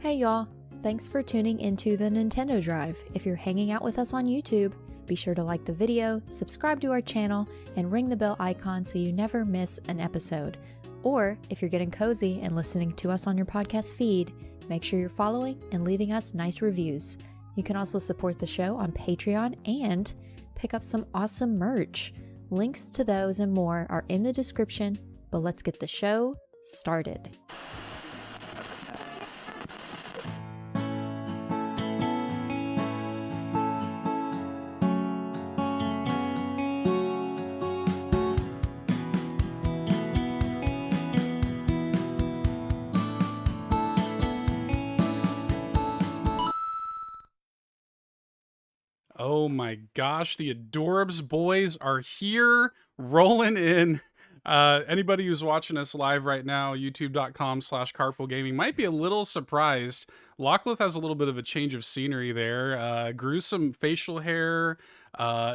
Hey y'all, thanks for tuning into the Nintendo Drive. If you're hanging out with us on YouTube, be sure to like the video, subscribe to our channel, and ring the bell icon so you never miss an episode. Or if you're getting cozy and listening to us on your podcast feed, make sure you're following and leaving us nice reviews. You can also support the show on Patreon and pick up some awesome merch. Links to those and more are in the description, but let's get the show started. Oh my gosh, the Adorbs boys are here, rolling in. Anybody who's watching us live right now, youtube.com/carpoolgaming, might be a little surprised. Lockless has a little bit of a change of scenery there. Grew some facial hair,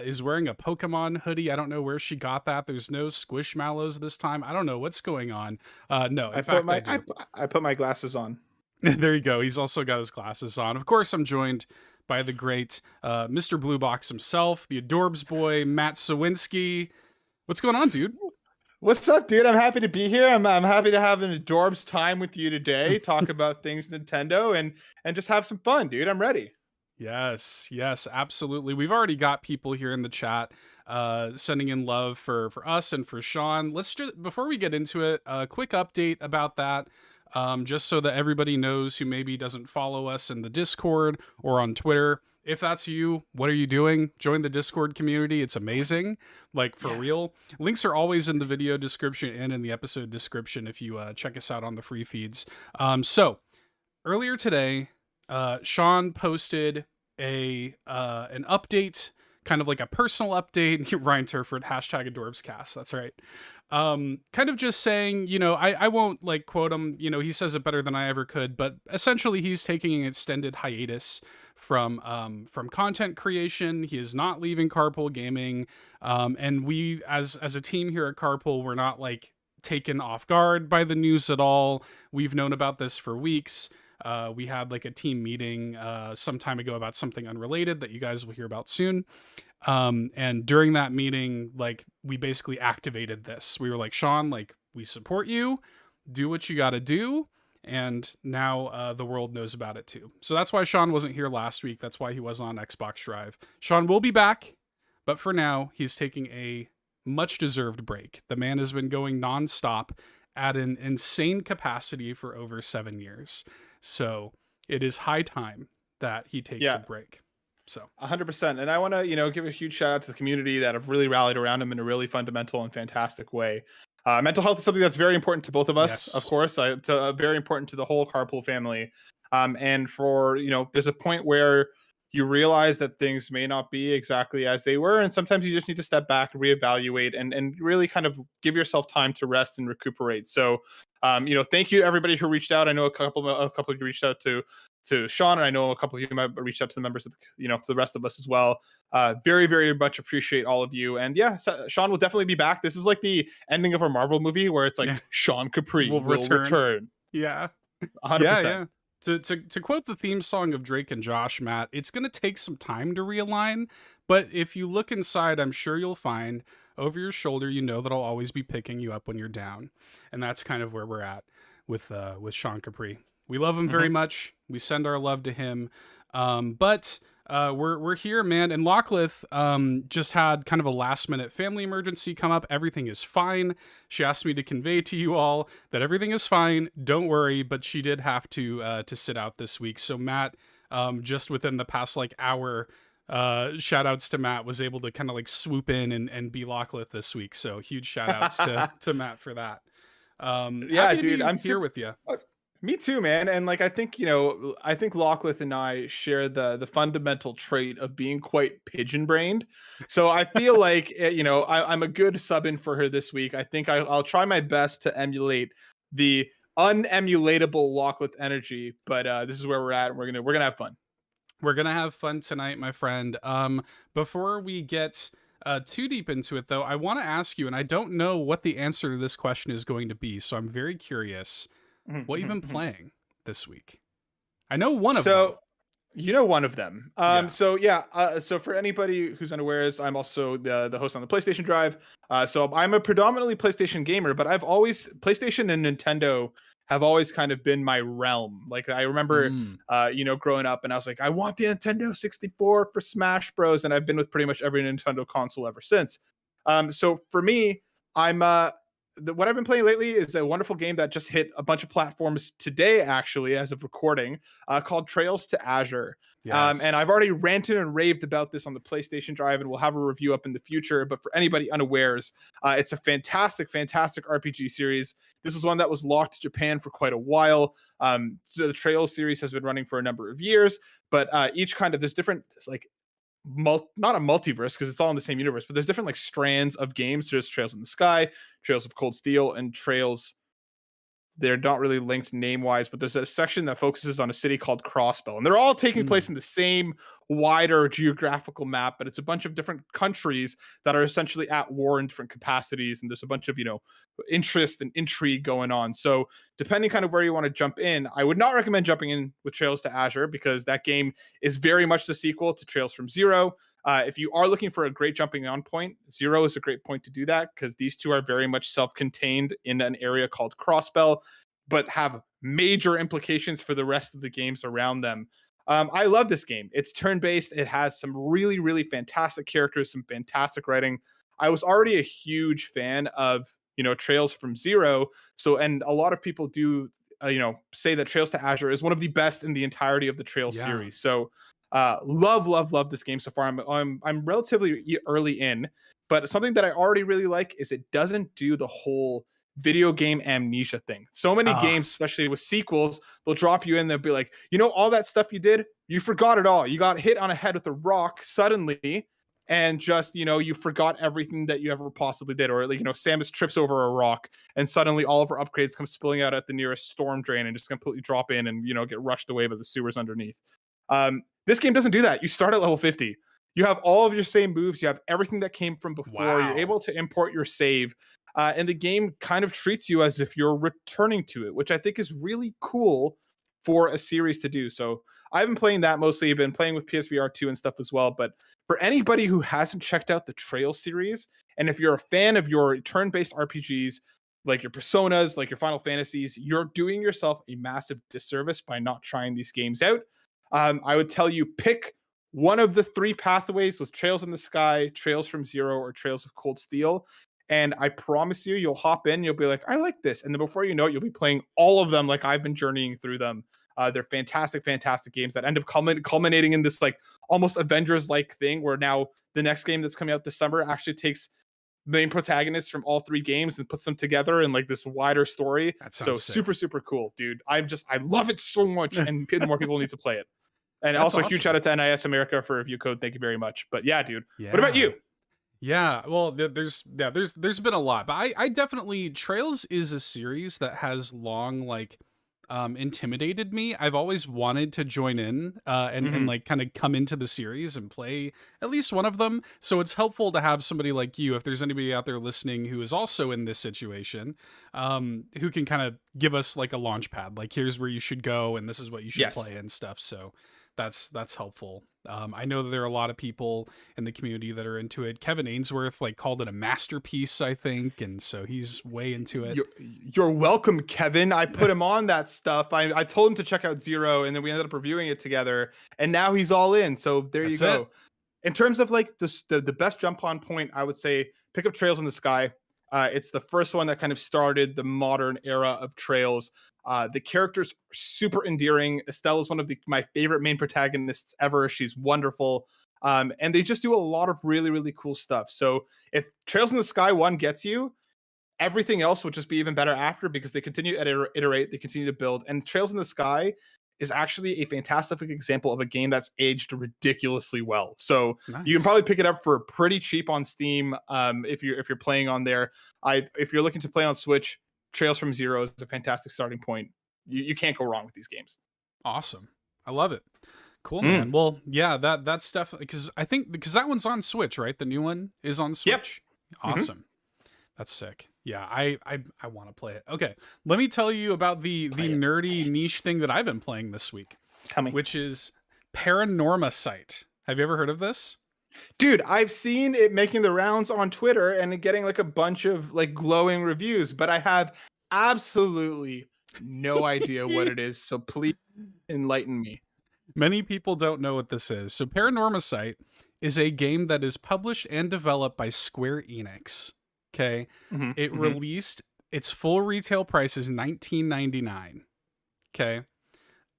is wearing a Pokemon hoodie. I don't know where she got that. There's no Squishmallows this time. I don't know what's going on. No, in fact, I put my glasses on. There you go. He's also got his glasses on. Of course, I'm joined by the great Mr. Blue Box himself, the Adorbs boy, Matt Sawinski. What's going on, dude? What's up, dude? I'm happy to be here. I'm happy to have an Adorbs time with you today. Talk about things Nintendo and just have some fun, dude. I'm ready. Yes, absolutely. We've already got people here in the chat sending in love for us and for Sean. Let's just, before we get into it, a quick update about that. Just so that everybody knows who maybe doesn't follow us in the Discord or on Twitter. If that's you, what are you doing? Join the Discord community. It's amazing. Like, for real. Links are always in the video description and in the episode description if you check us out on the free feeds. So, earlier today, Sean posted an update, kind of like a personal update. Ryan Turford, #AdorbsCast. That's right. Kind of just saying, you know, I won't like quote him, you know, he says it better than I ever could, but essentially he's taking an extended hiatus from content creation. He is not leaving Carpool Gaming. And we as a team here at Carpool, we're not like taken off guard by the news at all. We've known about this for weeks. We had like a team meeting some time ago about something unrelated that you guys will hear about soon. And during that meeting, like, we basically activated this. We were like, Sean, like, we support you, do what you got to do. And now the world knows about it too. So that's why Sean wasn't here last week. That's why he was on Xbox Drive. Sean will be back, but for now he's taking a much deserved break. The man has been going nonstop at an insane capacity for over 7 years. So it is high time that he takes a break. So 100%. And I want to, give a huge shout out to the community that have really rallied around him in a really fundamental and fantastic way. Mental health is something that's very important to both of us, of course, very important to the whole Carpool family. And for, there's a point where you realize that things may not be exactly as they were. And sometimes you just need to step back, reevaluate, and really kind of give yourself time to rest and recuperate. So, thank you to everybody who reached out. I know a couple of you reached out to Sean, and I know a couple of you might reach out to the members of to the rest of us as well. Very, very much appreciate all of you. And yeah, Sean will definitely be back. This is like the ending of a Marvel movie where it's like Sean Capri will return. Yeah. 100%. Yeah. To quote the theme song of Drake and Josh, Matt, it's going to take some time to realign, but if you look inside, I'm sure you'll find over your shoulder, that I'll always be picking you up when you're down. And that's kind of where we're at with Sean Capri. We love him very much. We send our love to him. But we're here, man. And Lockless just had kind of a last minute family emergency come up. Everything is fine. She asked me to convey to you all that everything is fine. Don't worry. But she did have to sit out this week. So Matt, just within the past hour, shout outs to Matt, was able to kind of swoop in and be Lockless this week. So huge shout outs to Matt for that. Yeah, dude, I'm here with you. Me too, man. And I think, I think Lockless and I share the fundamental trait of being quite pigeon brained. So I feel like, I'm a good sub in for her this week. I think I'll try my best to emulate the unemulatable Lockless energy, but this is where we're at. We're going to have fun. We're going to have fun tonight, my friend. Before we get too deep into it, though, I want to ask you, and I don't know what the answer to this question is going to be, so I'm very curious. What you've been playing this week? I know one of them. So you know one of them. Yeah. So for anybody who's unaware, I'm also the host on the PlayStation Drive. So I'm a predominantly PlayStation gamer, but PlayStation and Nintendo have always kind of been my realm. Like I remember, growing up, and I was like, I want the Nintendo 64 for Smash Bros. And I've been with pretty much every Nintendo console ever since. So for me, what I've been playing lately is a wonderful game that just hit a bunch of platforms today, actually, as of recording, called Trails to Azure. Yes. And I've already ranted and raved about this on the PlayStation Drive, and we'll have a review up in the future. But for anybody unawares, it's a fantastic, fantastic RPG series. This is one that was locked to Japan for quite a while. The Trails series has been running for a number of years, but there's different, like, not a multiverse because it's all in the same universe, but there's different like strands of games. There's Trails in the Sky, Trails of Cold Steel, and Trails. They're not really linked name wise, but there's a section that focuses on a city called Crossbell, and they're all taking place in the same wider geographical map, but it's a bunch of different countries that are essentially at war in different capacities, and there's a bunch of interest and intrigue going on. So depending kind of where you want to jump in, I would not recommend jumping in with Trails to Azure because that game is very much the sequel to Trails from Zero. If you are looking for a great jumping on point, Zero is a great point to do that because these two are very much self-contained in an area called Crossbell, but have major implications for the rest of the games around them. I love this game. It's turn-based. It has some really, really fantastic characters, some fantastic writing. I was already a huge fan of, Trails from Zero. And a lot of people do, say that Trails to Azure is one of the best in the entirety of the Trails series. So love this game so far. I'm relatively early in, but something that I already really like is it doesn't do the whole video game amnesia thing. So many games, especially with sequels, they'll drop you in. They'll be like, all that stuff you did, you forgot it all. You got hit on a head with a rock suddenly, and just you forgot everything that you ever possibly did. Or Samus trips over a rock, and suddenly all of her upgrades come spilling out at the nearest storm drain and just completely drop in and get rushed away by the sewers underneath. This game doesn't do that. You start at level 50. You have all of your same moves. You have everything that came from before. Wow. You're able to import your save. And the game kind of treats you as if you're returning to it, which I think is really cool for a series to do. So I've been playing that mostly. I've been playing with PSVR 2 and stuff as well. But for anybody who hasn't checked out the Trail series, and if you're a fan of your turn-based RPGs, like your Personas, like your Final Fantasies, you're doing yourself a massive disservice by not trying these games out. I would tell you pick one of the three pathways with Trails in the Sky, Trails from Zero, or Trails of Cold Steel. And I promise you'll hop in, you'll be like, I like this. And then before you know it, you'll be playing all of them like I've been journeying through them. They're fantastic, fantastic games that end up culminating in this like almost Avengers-like thing where now the next game that's coming out this summer actually takes main protagonists from all three games and puts them together in like this wider story. So sick. Super, super cool, dude. I love it so much, and more people need to play it. And that's also awesome. Huge shout out to NIS America for a review code. Thank you very much. But yeah, dude. Yeah. What about you? Yeah, well, there's been a lot, but I definitely Trails is a series that has long intimidated me. I've always wanted to join in and like kind of come into the series and play at least one of them. So it's helpful to have somebody like you, if there's anybody out there listening who is also in this situation, who can kind of give us like a launch pad, like here's where you should go and this is what you should play and stuff. So that's helpful. I know that there are a lot of people in the community that are into it. Kevin Ainsworth called it a masterpiece, I think, and so he's way into it. You're welcome, Kevin. I put him on that stuff. I told him to check out Zero, and then we ended up reviewing it together, and now he's all in. So there you go. In terms of like the best jump on point, I would say pick up Trails in the Sky. It's the first one that kind of started the modern era of Trails. The characters are super endearing. Estelle is one of my favorite main protagonists ever. She's wonderful. And they just do a lot of really, really cool stuff. So if Trails in the Sky 1 gets you, everything else will just be even better after because they continue to iterate, they continue to build. And Trails in the Sky is actually a fantastic example of a game that's aged ridiculously well. So you can probably pick it up for pretty cheap on Steam if you're playing on there. If you're looking to play on Switch, Trails from Zero is a fantastic starting point. You can't go wrong with these games. Awesome. I love it. Cool, man. Well, yeah, that's definitely because that one's on Switch, right? The new one is on Switch. Yep. Awesome. That's sick. Yeah, I want to play it. Okay, let me tell you about the nerdy niche thing that I've been playing this week. Tell me. which is Paranormal Site. Have you ever heard of this? Dude, I've seen it making the rounds on Twitter and getting like a bunch of like glowing reviews, but I have absolutely no idea what it is. So please enlighten me. Many people don't know what this is. So Paranormal Site is a game that is published and developed by Square Enix. Okay. It released, its full retail price is $19.99. Okay.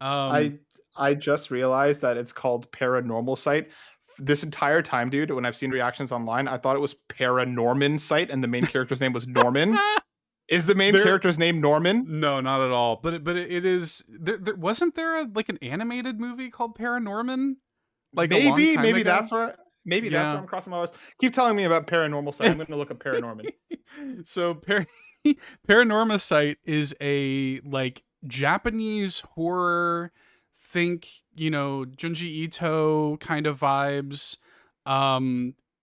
I just realized that it's called Paranormal Site. This entire time, dude, when I've seen reactions online, I thought it was Paranorman Site and the main character's name was Norman. Is the main character's name Norman? No, not at all. But it is. Wasn't there like an animated movie called Paranorman? Like maybe ago? That's where I'm crossing my wires. Keep telling me about Paranormal Site. I'm going to look up Paranorman. So Paranormal Site is a like Japanese horror. Think, Junji Ito kind of vibes.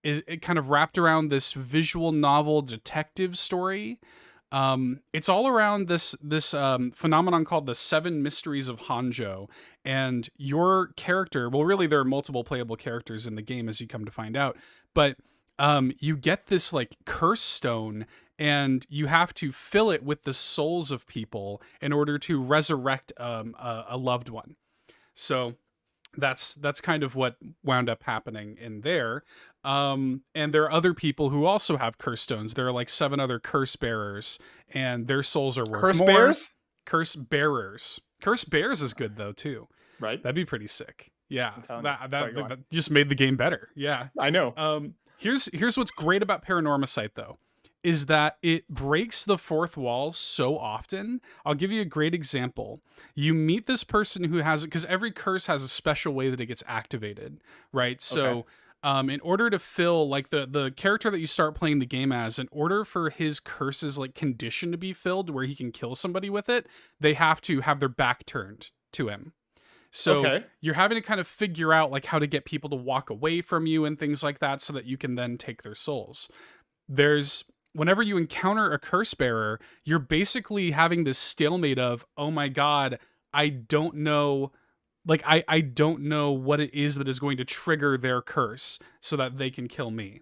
Is it kind of wrapped around this visual novel detective story. It's all around this phenomenon called the Seven Mysteries of Hanjo, and your character, well, really there are multiple playable characters in the game as you come to find out, but you get this like curse stone and you have to fill it with the souls of people in order to resurrect a loved one. So that's kind of what wound up happening in there. And there are other people who also have curse stones. There are like 7 other curse bearers, and their souls are worth more. Bears? Curse bearers. Curse bears is good though too. Right. That'd be pretty sick. Yeah. That Sorry, just made the game better. Yeah. I know. Here's what's great about Paranormal Site though, is that it breaks the fourth wall so often. I'll give you a great example. You meet this person who has, because every curse has a special way that it gets activated, right? So in order to fill, like the character that you start playing the game as, in order for his curse's like condition to be filled where he can kill somebody with it, they have to have their back turned to him. So you're having to kind of figure out like how to get people to walk away from you and things like that so that you can then take their souls. Whenever you encounter a curse bearer, you're basically having this stalemate of, oh my God, I don't know. Like, I don't know what it is that is going to trigger their curse so that they can kill me.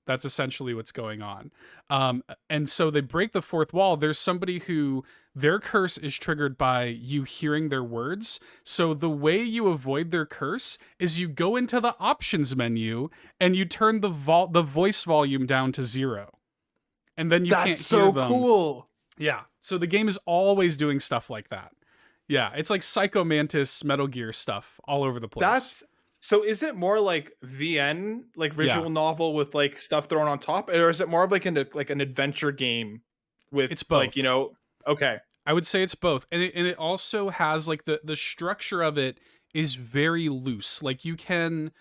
That's essentially what's going on. And so they break the fourth wall. There's somebody who their curse is triggered by you hearing their words. So the way you avoid their curse is you go into the options menu and you turn the voice volume down to 0. And then you can't hear them. That's so cool. Yeah. So the game is always doing stuff like that. Yeah. It's like Psycho Mantis, Metal Gear stuff all over the place. So is it more like VN, like visual novel with like stuff thrown on top? Or is it more of like an adventure game with it's both. Like, okay. I would say it's both. And it also has like the structure of it is very loose. Like you can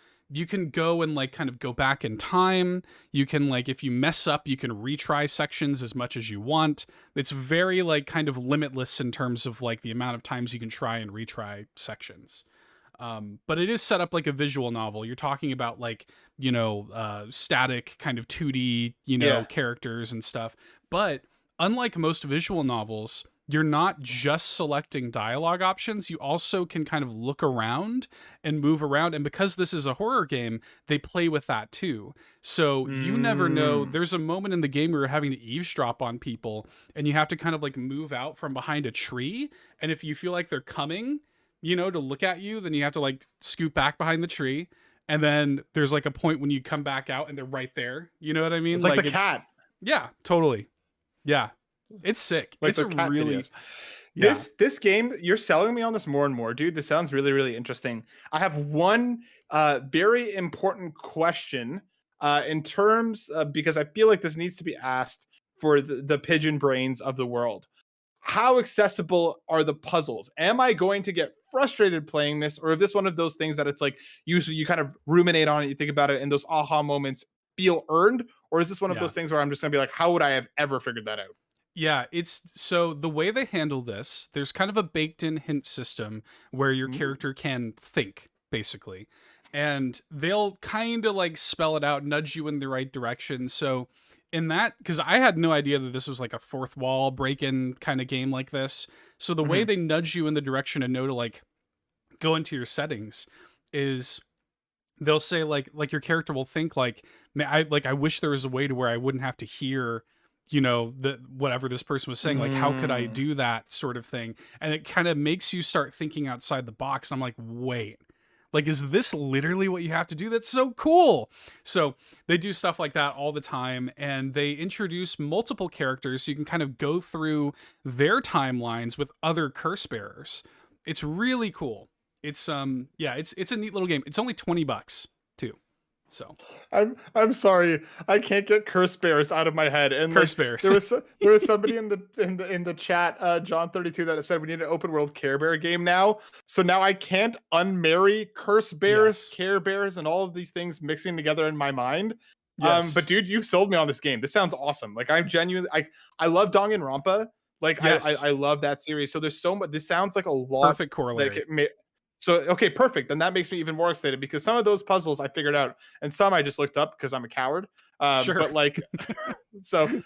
go and like kind of go back in time. You can like, if you mess up, you can retry sections as much as you want. It's very like kind of limitless in terms of like the amount of times you can try and retry sections. But it is set up like a visual novel. You're talking about like, static kind of 2D, characters and stuff. But unlike most visual novels, you're not just selecting dialogue options. You also can kind of look around and move around. And because this is a horror game, they play with that too. So you never know. There's a moment in the game where you're having to eavesdrop on people and you have to kind of like move out from behind a tree. And if you feel like they're coming, to look at you, then you have to like scoot back behind the tree. And then there's like a point when you come back out and they're right there. You know what I mean? It's like the cat. Yeah, totally. Yeah. It's sick. Like it's a really videos. Yeah. This game, you're selling me on this more and more, dude. This sounds really, really interesting. I have one very important question in terms because I feel like this needs to be asked for the pigeon brains of the world. How accessible are the puzzles? Am I going to get frustrated playing this, or is this one of those things that it's like you kind of ruminate on it, you think about it, and those aha moments feel earned? Or is this one of those things where I'm just gonna be like, how would I have ever figured that out? Yeah, so the way they handle this, there's kind of a baked-in hint system where your character can think, basically. And they'll kind of like spell it out, nudge you in the right direction. So in that, because I had no idea that this was like a fourth wall break-in kind of game like this. So the way they nudge you in the direction and know to like go into your settings is they'll say like your character will think like, man, I wish there was a way to where I wouldn't have to hear, you know, the whatever this person was saying, like how could I do that sort of thing. And it kind of makes you start thinking outside the box. I'm like, wait, like, is this literally what you have to do? That's so cool. So they do stuff like that all the time, and they introduce multiple characters so you can kind of go through their timelines with other curse bearers. It's really cool. It's it's a neat little game. It's only $20 too. So I'm sorry, I can't get curse bears out of my head. And curse bears. There was somebody in the chat, John32, that said we need an open world Care Bear game now. So now I can't unmarry curse bears, Care Bears, and all of these things mixing together in my mind. Yes. But dude, you've sold me on this game. This sounds awesome. Like I'm genuinely, I love Danganronpa. Like I love that series. So there's so much. This sounds like a lot. Perfect corollary. So, okay, perfect. Then that makes me even more excited because some of those puzzles I figured out and some I just looked up because I'm a coward. Sure. But like, so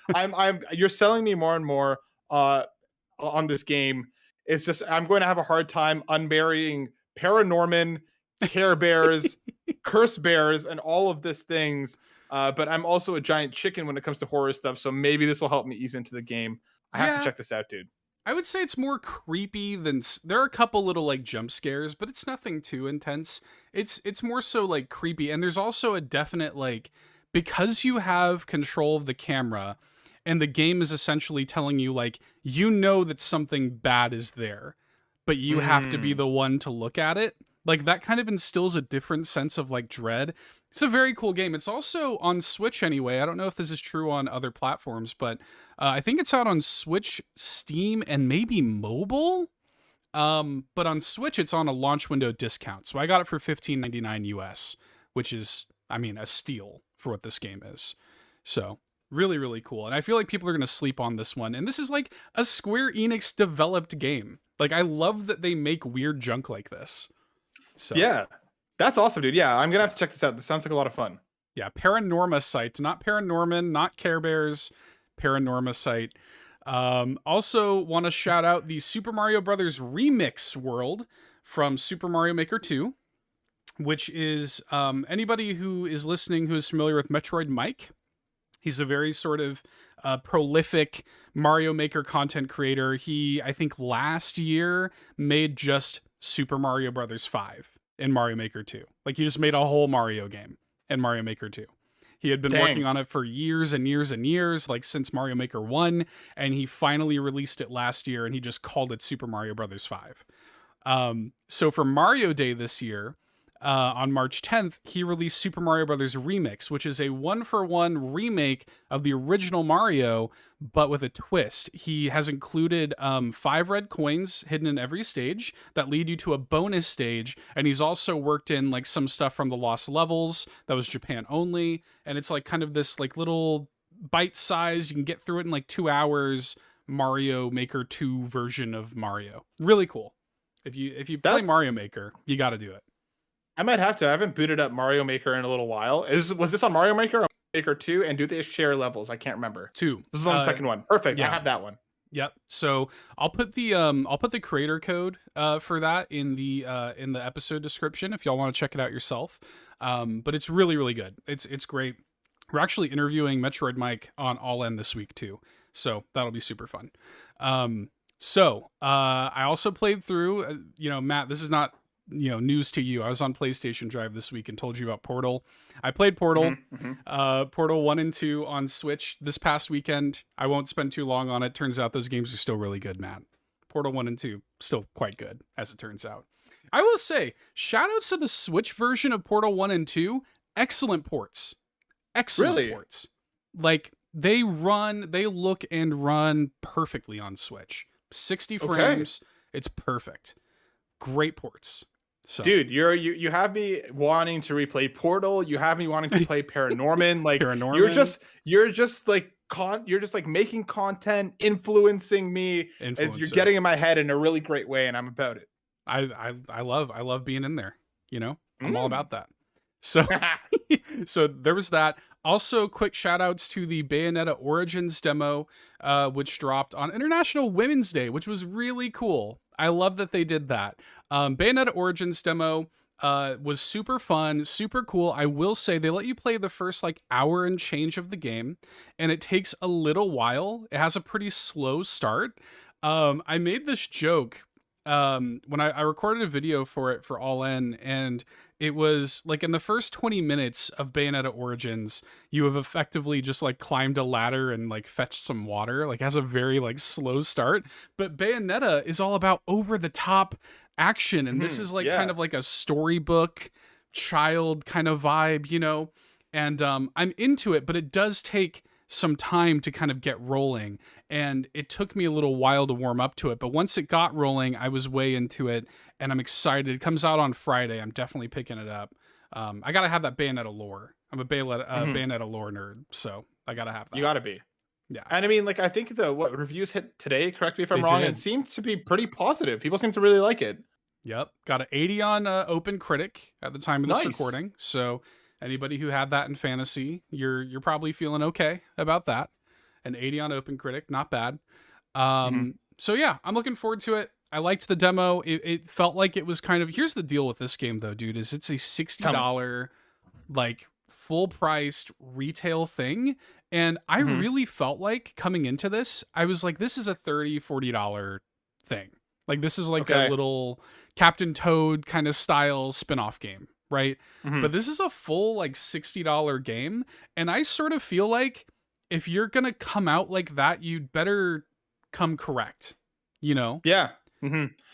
you're selling me more and more on this game. It's just, I'm going to have a hard time unburying Paranorman, Care Bears, Curse Bears, and all of these things. But I'm also a giant chicken when it comes to horror stuff. So maybe this will help me ease into the game. I have to check this out, dude. I would say it's more creepy than there are a couple little like jump scares, but it's nothing too intense. It's more so like creepy, and there's also a definite like, because you have control of the camera and the game is essentially telling you like, you know that something bad is there, but you have to be the one to look at it. Like that kind of instills a different sense of like dread. It's a very cool game. It's also on Switch anyway. I don't know if this is true on other platforms, but I think it's out on Switch, Steam, and maybe mobile. But on Switch, it's on a launch window discount. So I got it for $15.99 US, which is, I mean, a steal for what this game is. So really, really cool. And I feel like people are going to sleep on this one. And this is like a Square Enix developed game. Like I love that they make weird junk like this. So yeah. That's awesome, dude. Yeah, I'm going to have to check this out. This sounds like a lot of fun. Yeah, Paranormal Site. Not Paranorman, not Care Bears. Paranormal Site. Also want to shout out the Super Mario Brothers Remix world from Super Mario Maker 2, which is anybody who is listening who is familiar with Metroid Mike. He's a very sort of prolific Mario Maker content creator. He, I think last year, made just Super Mario Brothers 5 in Mario Maker 2. Like he just made a whole Mario game in Mario Maker 2. He had been working on it for years and years and years, like since Mario Maker 1, and he finally released it last year, and he just called it Super Mario Brothers 5. So for Mario Day this year, on March 10th, he released Super Mario Brothers Remix, which is a one-for-one remake of the original Mario, but with a twist. He has included 5 red coins hidden in every stage that lead you to a bonus stage, and he's also worked in like some stuff from the Lost Levels that was Japan only, and it's like kind of this like little bite-sized, you can get through it in like 2 hours, Mario Maker 2 version of Mario. Really cool. If you play Mario Maker, you got to do it. I might have to. I haven't booted up Mario Maker in a little while. Was this on Mario Maker or Maker 2? And do they share levels? I can't remember. 2. This is on the second one. Perfect. Yeah. I have that one. Yep. So I'll put the creator code for that in the episode description if y'all want to check it out yourself. But it's really, really good. It's great. We're actually interviewing Metroid Mike on All In this week too, so that'll be super fun. I also played through. Matt, this is not news to you. I was on PlayStation Drive this week and told you about Portal. I played Portal, Portal 1 and 2 on Switch this past weekend. I won't spend too long on it. Turns out those games are still really good, Matt. Portal 1 and 2, still quite good, as it turns out. I will say, shoutouts to the Switch version of Portal 1 and 2. Excellent ports. Excellent ports. Like, they look and run perfectly on Switch. 60 frames. It's perfect. Great ports. So. Dude, you have me wanting to replay Portal. You have me wanting to play Paranorman. Like you're just like making content, influencing me as you're getting in my head in a really great way, and I'm about it. I love being in there. I'm all about that. So so there was that. Also, quick shout outs to the Bayonetta Origins demo, which dropped on International Women's Day, which was really cool. I love that they did that. Bayonetta Origins demo was super fun, super cool. I will say they let you play the first like hour and change of the game, and it takes a little while. It has a pretty slow start. I made this joke when I recorded a video for it for All In, and it was like in the first 20 minutes of Bayonetta Origins, you have effectively just like climbed a ladder and like fetched some water. Like, it has a very like slow start, but Bayonetta is all about over the top action, and this is like kind of like a storybook child kind of vibe, you know. And I'm into it, but it does take some time to kind of get rolling, and it took me a little while to warm up to it, but once it got rolling, I was way into it, and I'm excited. It comes out on Friday. I'm definitely picking it up. I gotta have that Bayonetta lore. I'm a Bayonetta lore nerd, so I gotta have that. You gotta be. Yeah. And I mean, like, I think what reviews hit today, correct me if I'm wrong, did. and seemed to be pretty positive. People seem to really like it. Yep. Got an 80 on Open Critic at the time of this recording. So anybody who had that in fantasy, you're probably feeling okay about that. An 80 on Open Critic, not bad. So yeah, I'm looking forward to it. I liked the demo. It felt like it was kind of, here's the deal with this game though, dude, is it's a $60 like full priced retail thing. And I really felt like coming into this, I was like, this is a $30, $40 thing. Like, this is like a little Captain Toad kind of style spin-off game, right? But this is a full like $60 game. And I sort of feel like if you're going to come out like that, you'd better come correct, you know? Yeah.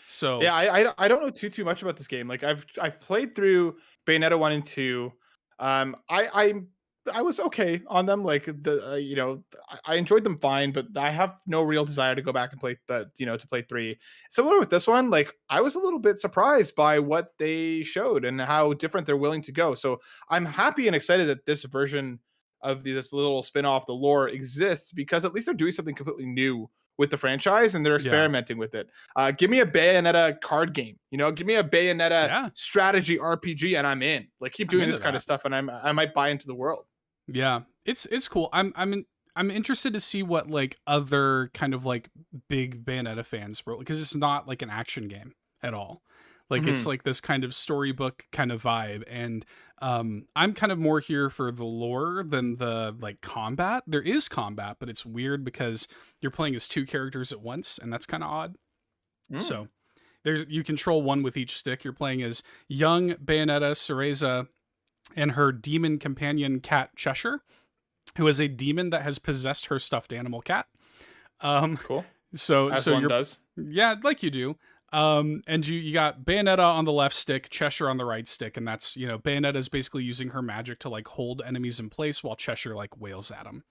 So yeah, I don't know too much about this game. Like, I've played through Bayonetta 1 and 2. I was okay on them. Like, I enjoyed them fine, but I have no real desire to go back and play to play 3. Similar with this one, like, I was a little bit surprised by what they showed and how different they're willing to go. So I'm happy and excited that this version of this little spin-off, the lore, exists, because at least they're doing something completely new with the franchise, and they're experimenting with it. Give me a Bayonetta card game, give me a Bayonetta strategy RPG, and I'm in. Like, keep doing this kind of stuff, and I might buy into the world. Yeah, it's cool. I'm interested to see what like other kind of like big Bayonetta fans were, because it's not like an action game at all. Like, it's like this kind of storybook kind of vibe, and I'm kind of more here for the lore than the like combat. There is combat, but it's weird because you're playing as 2 characters at once, and that's kind of odd. So you control one with each stick. You're playing as young Bayonetta Cereza and her demon companion cat Cheshire, who is a demon that has possessed her stuffed animal cat. Cool. So one does. Yeah, like you do. And you got Bayonetta on the left stick, Cheshire on the right stick, and that's, Bayonetta is basically using her magic to like hold enemies in place while Cheshire like wails at them.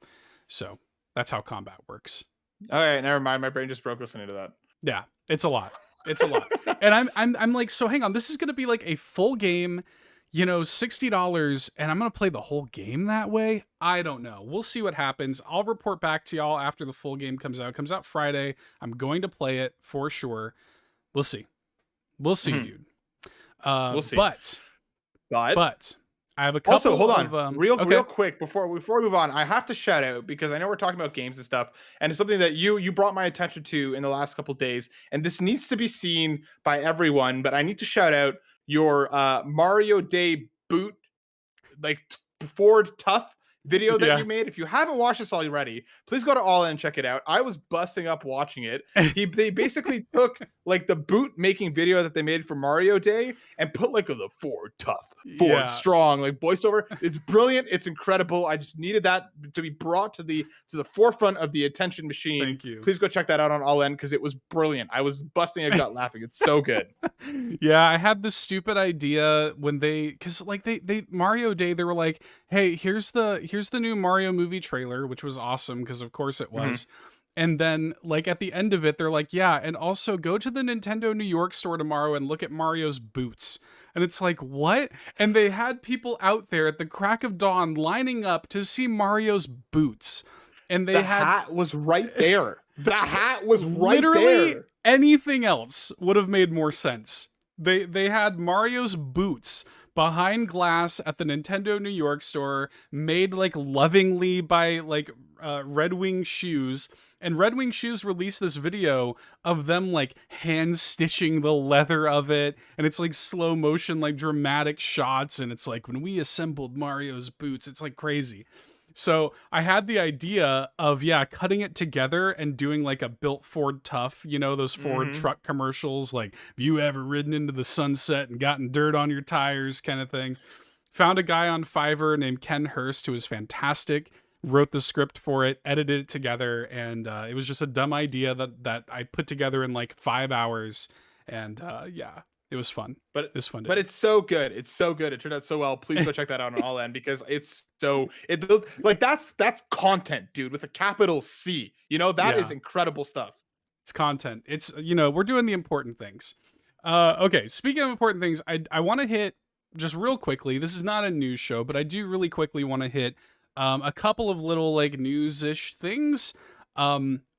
So that's how combat works. All right, never mind. My brain just broke listening to that. Yeah, it's a lot. It's a lot. And I'm like, so hang on, this is gonna be like a full game, $60, and I'm gonna play the whole game that way? I don't know. We'll see what happens. I'll report back to y'all after the full game comes out. It comes out Friday. I'm going to play it for sure. We'll see. We'll see, dude. We'll see. But I have a couple. Also, hold on, real quick before we move on. I have to shout out, because I know we're talking about games and stuff, and it's something that you brought my attention to in the last couple days, and this needs to be seen by everyone. But I need to shout out your Mario Day boot, like Ford Tough video that you made. If you haven't watched this already, please go to All In and check it out. I was busting up watching it. They basically took like the boot making video that they made for Mario Day and put like the Ford Tough, Ford Strong, like voiceover. It's brilliant. It's incredible. I just needed that to be brought to the forefront of the attention machine. Thank you. Please go check that out on All In, because it was brilliant. I was busting a gut laughing. It's so good. Yeah, I had this stupid idea when because like they Mario Day, they were like, hey, here's the new Mario movie trailer, which was awesome, because of course it was. And then like at the end of it, they're like, yeah, and also go to the Nintendo New York store tomorrow and look at Mario's boots. And it's like, what? And they had people out there at the crack of dawn lining up to see Mario's boots. And the hat was right there. The hat was right literally there. Anything else would have made more sense. They had Mario's boots behind glass at the Nintendo New York store, made like lovingly by like Red Wing Shoes. And Red Wing Shoes released this video of them like hand stitching the leather of it, and it's like slow motion, like dramatic shots, and it's like when we assembled Mario's boots, it's like crazy. So I had the idea of, cutting it together and doing like a built Ford Tough, you know, those Ford truck commercials, like, have you ever ridden into the sunset and gotten dirt on your tires kind of thing. Found a guy on Fiverr named Ken Hurst, who was fantastic, wrote the script for it, edited it together, and it was just a dumb idea that I put together in like 5 hours. And it was fun. But it's fun. But it's so good. It's so good. It turned out so well. Please go check that out on All End, because that's content, dude, with a capital C. You know, that is incredible stuff. It's content. It's, you know, we're doing the important things. Okay, speaking of important things, I want to hit just real quickly. This is not a news show, but I do really quickly want to hit a couple of little like news-ish things.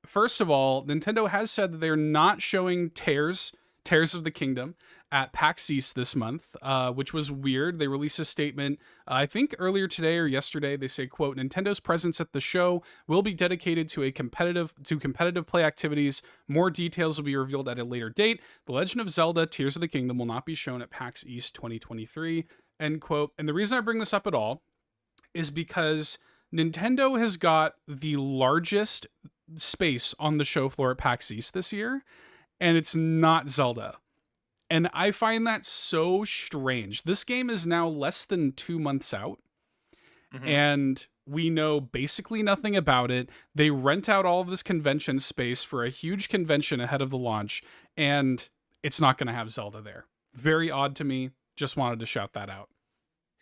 First of all, Nintendo has said that they're not showing Tears of the Kingdom at PAX East this month, which was weird. They released a statement, I think earlier today or yesterday. They say, quote, Nintendo's presence at the show will be dedicated to competitive play activities. More details will be revealed at a later date. The Legend of Zelda Tears of the Kingdom will not be shown at PAX East 2023, end quote. And the reason I bring this up at all is because Nintendo has got the largest space on the show floor at PAX East this year, and it's not Zelda. And I find that so strange. This game is now less than 2 months out, and we know basically nothing about it. They rent out all of this convention space for a huge convention ahead of the launch, and it's not going to have Zelda there. Very odd to me. Just wanted to shout that out.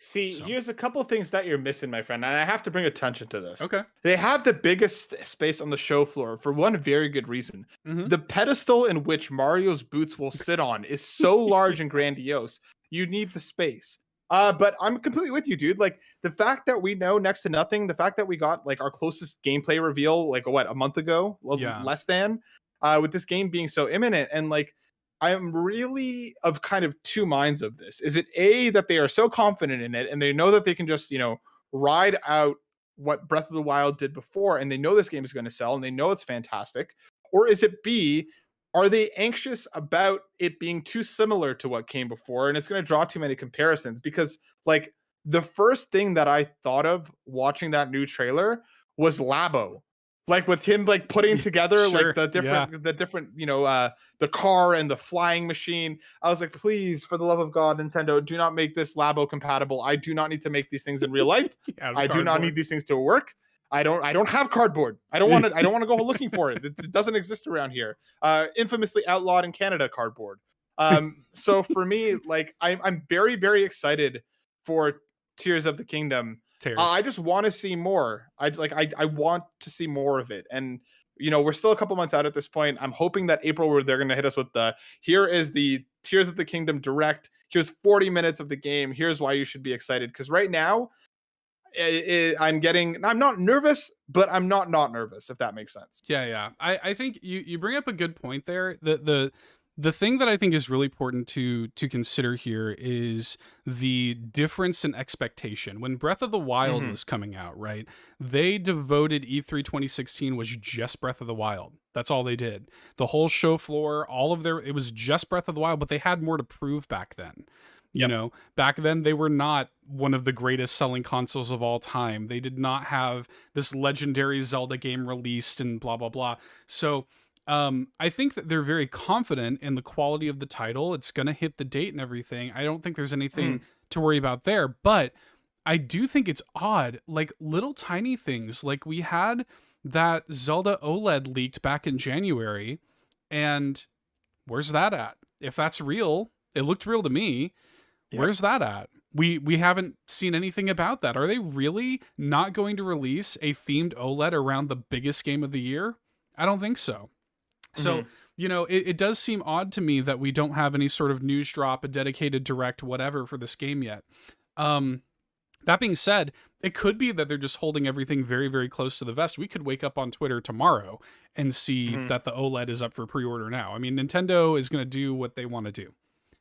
See, here's a couple of things that you're missing, my friend, and I have to bring attention to this. Okay. They have the biggest space on the show floor for one very good reason. The pedestal in which Mario's boots will sit on is so large and grandiose. You need the space. But I'm completely with you, dude. Like, the fact that we know next to nothing, the fact that we got like our closest gameplay reveal, like a month ago, less than, with this game being so imminent, and like, I am really of kind of two minds of this. Is it A, that they are so confident in it and they know that they can just, you know, ride out what Breath of the Wild did before, and they know this game is going to sell and they know it's fantastic? Or is it B, are they anxious about it being too similar to what came before and it's going to draw too many comparisons? Because like, the first thing that I thought of watching that new trailer was Labo. Like, with him like putting together like the different, you know, the car and the flying machine. I was like, please, for the love of God, Nintendo, do not make this Labo compatible. I do not need to make these things in real life. I do not need these things to work. I don't have cardboard. I don't want to go looking for it. It doesn't exist around here. Infamously outlawed in Canada, cardboard. So for me, like, I'm very, very excited for Tears of the Kingdom. I just want to see more. I want to see more of it. And, you know, we're still a couple months out at this point. I'm hoping that April, where they're going to hit us with here is the Tears of the Kingdom Direct. Here's 40 minutes of the game. Here's why you should be excited. Because right now, I'm not nervous, but I'm not nervous, if that makes sense. Yeah. I think you bring up a good point there. The thing that I think is really important to consider here is the difference in expectation. When Breath of the Wild was coming out, right, they devoted E3 2016 was just Breath of the Wild. That's all they did. The whole show floor, it was just Breath of the Wild, but they had more to prove back then. You know, back then they were not one of the greatest selling consoles of all time. They did not have this legendary Zelda game released and blah, blah, blah. So I think that they're very confident in the quality of the title. It's going to hit the date and everything. I don't think there's anything to worry about there, but I do think it's odd, like little tiny things. Like, we had that Zelda OLED leaked back in January, and where's that at? If that's real, it looked real to me. Yep. Where's that at? We haven't seen anything about that. Are they really not going to release a themed OLED around the biggest game of the year? I don't think so. So, you know, it does seem odd to me that we don't have any sort of news drop, a dedicated direct, whatever for this game yet. That being said, it could be that they're just holding everything very, very close to the vest. We could wake up on Twitter tomorrow and see that the OLED is up for pre-order now. I mean, Nintendo is going to do what they want to do.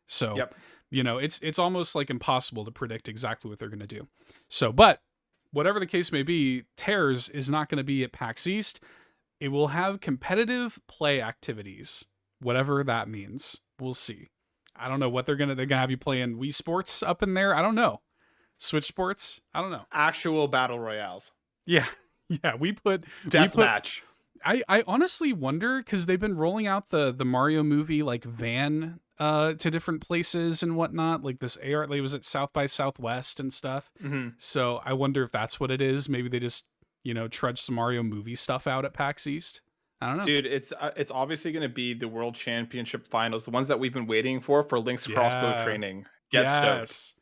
So You know, it's almost like impossible to predict exactly what they're going to do. So, but whatever the case may be, Tears is not going to be at PAX East. It will have competitive play activities, whatever that means. We'll see. I don't know what they're gonna have you playing Wii Sports up in there. I don't know. Switch Sports. I don't know. Actual battle royales. Yeah, yeah. We put Deathmatch. I honestly wonder, because they've been rolling out the Mario movie like van to different places and whatnot. Like this AR, like, was at South by Southwest and stuff. Mm-hmm. So I wonder if that's what it is. Maybe they just trudge some Mario movie stuff out at PAX East. I don't know. Dude, it's obviously going to be the World Championship finals, the ones that we've been waiting for Link's crossbow training. Get stoked.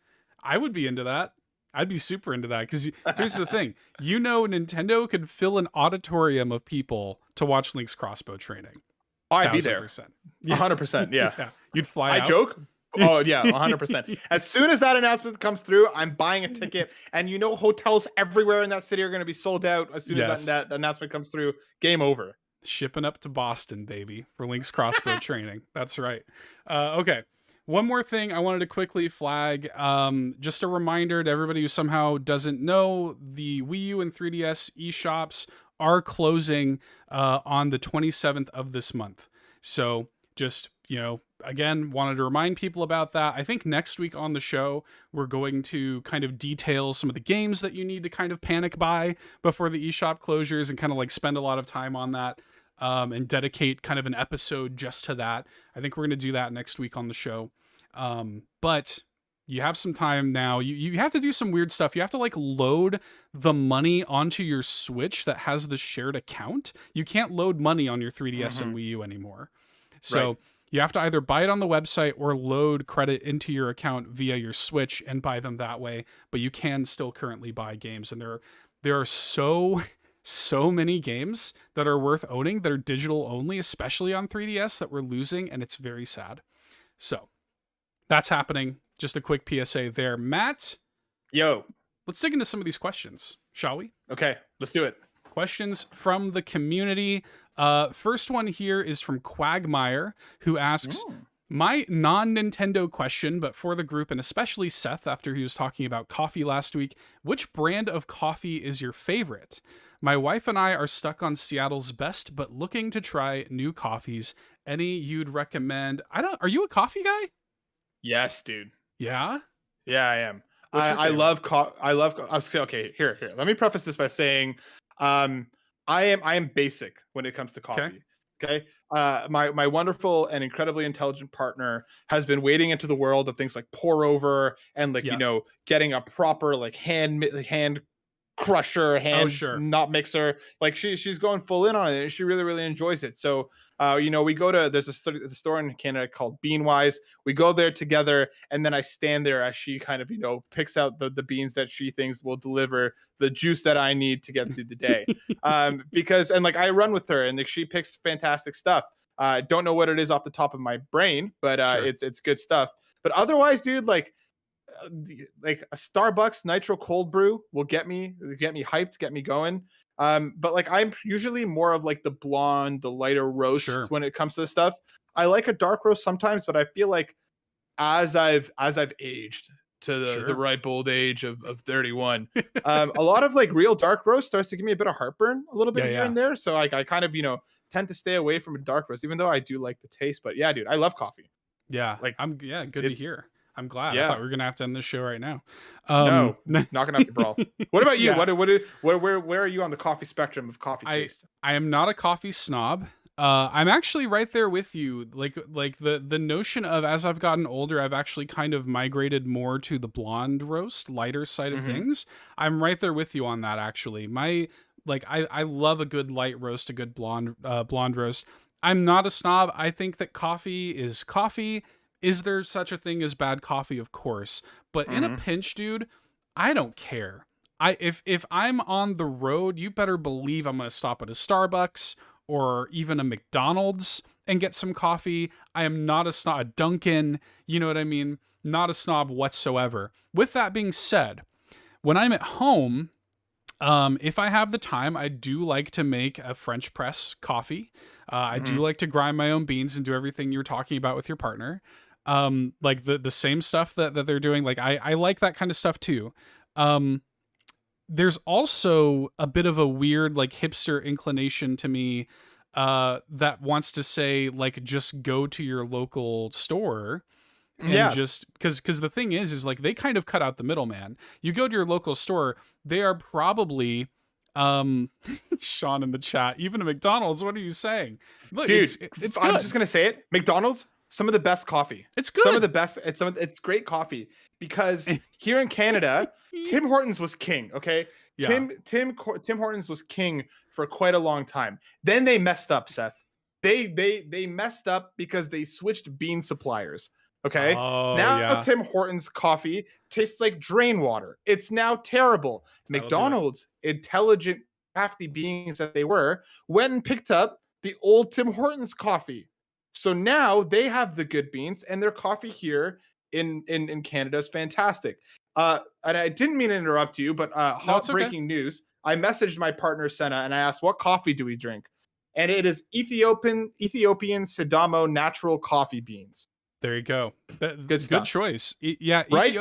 I would be into that. I'd be super into that, because here's the thing. Nintendo could fill an auditorium of people to watch Link's crossbow training. Oh, I'd be there. 100%. Yeah. Yeah. You'd fly out. I joke. Oh, yeah, 100%. As soon as that announcement comes through, I'm buying a ticket. And hotels everywhere in that city are going to be sold out as soon as that announcement comes through. Game over. Shipping up to Boston, baby, for Link's crossbow training. That's right. Okay. One more thing I wanted to quickly flag. Just a reminder to everybody who somehow doesn't know, the Wii U and 3DS eShops are closing on the 27th of this month. So just, again, wanted to remind people about that. I think next week on the show, we're going to kind of detail some of the games that you need to kind of panic buy before the eShop closures, and kind of like spend a lot of time on that. And dedicate kind of an episode just to that. I think we're going to do that next week on the show. But you have some time now. You have to do some weird stuff. You have to like load the money onto your Switch that has the shared account. You can't load money on your 3DS and Wii U anymore. So you have to either buy it on the website or load credit into your account via your Switch and buy them that way. But you can still currently buy games. And there are so many games that are worth owning that are digital only, especially on 3DS, that we're losing, and it's very sad. So that's happening. Just a quick PSA there. Matt, yo, let's dig into some of these questions, shall we? Okay, let's do it. Questions from the community. First one here is from Quagmire, who asks, my non-Nintendo question, but for the group, and especially Seth, after he was talking about coffee last week, which brand of coffee is your favorite? My wife and I are stuck on Seattle's best, but looking to try new coffees. Any you'd recommend? Are you a coffee guy? Yes, dude. Yeah? Yeah, I am. I love okay, here. Let me preface this by saying I am basic when it comes to coffee. Okay. My wonderful and incredibly intelligent partner has been wading into the world of things like pour over and getting a proper hand crusher, not mixer. Like she's going full in on it, and she really, really enjoys it. So we go to there's a store in Canada called Beanwise. We go there together, and then I stand there as she kind of picks out the beans that she thinks will deliver the juice that I need to get through the day. Because I run with her, and she picks fantastic stuff. Don't know what it is off the top of my brain, but it's good stuff. But otherwise, dude, like a Starbucks nitro cold brew will get me hyped, get me going. But I'm usually more of the blonde, the lighter roasts when it comes to this stuff. I like a dark roast sometimes, but I feel like as I've aged to the ripe old age of 31, a lot of real dark roast starts to give me a bit of heartburn a little bit here and there. So I kind of tend to stay away from a dark roast, even though I do like the taste. But yeah, dude, I love coffee. Yeah, good to hear. I'm glad. Yeah. I thought we were gonna have to end this show right now. No, not gonna have to brawl. What about you? Where are you on the coffee spectrum of coffee taste? I am not a coffee snob. I'm actually right there with you. Like the notion of, as I've gotten older, I've actually kind of migrated more to the blonde roast, lighter side of things. I'm right there with you on that. Actually, I love a good light roast, a good blonde roast. I'm not a snob. I think that coffee is coffee. Is there such a thing as bad coffee? Of course. But in a pinch, dude, I don't care. If I'm on the road, you better believe I'm going to stop at a Starbucks or even a McDonald's and get some coffee. I am not a snob. A Dunkin', you know what I mean? Not a snob whatsoever. With that being said, when I'm at home, if I have the time, I do like to make a French press coffee. I do like to grind my own beans and do everything you're talking about with your partner. like the same stuff that they're doing. Like I like that kind of stuff too. There's also a bit of a weird like hipster inclination to me that wants to say like just go to your local store and just because the thing is like they kind of cut out the middleman. You go to your local store, they are probably Sean in the chat, even a McDonald's, what are you saying? Look, dude, it's I'm good. just gonna say it. McDonald's, some of the best coffee. It's good. Some of the best. It's great coffee because here in Canada, Tim Hortons was king. Okay, Yeah. Tim Hortons was king for quite a long time. Then they messed up, Seth. They messed up because they switched bean suppliers. Okay. Oh, now yeah. Tim Hortons coffee tastes like drain water. It's now terrible. McDonald's, intelligent, crafty beings that they were, went and picked up the old Tim Hortons coffee. So now they have the good beans, and their coffee here in Canada is fantastic. And I didn't mean to interrupt you, but hot breaking news. I messaged my partner Senna and I asked, what coffee do we drink? And it is Ethiopian Sidamo natural coffee beans. There you go. Good stuff. Good choice. Yeah, right.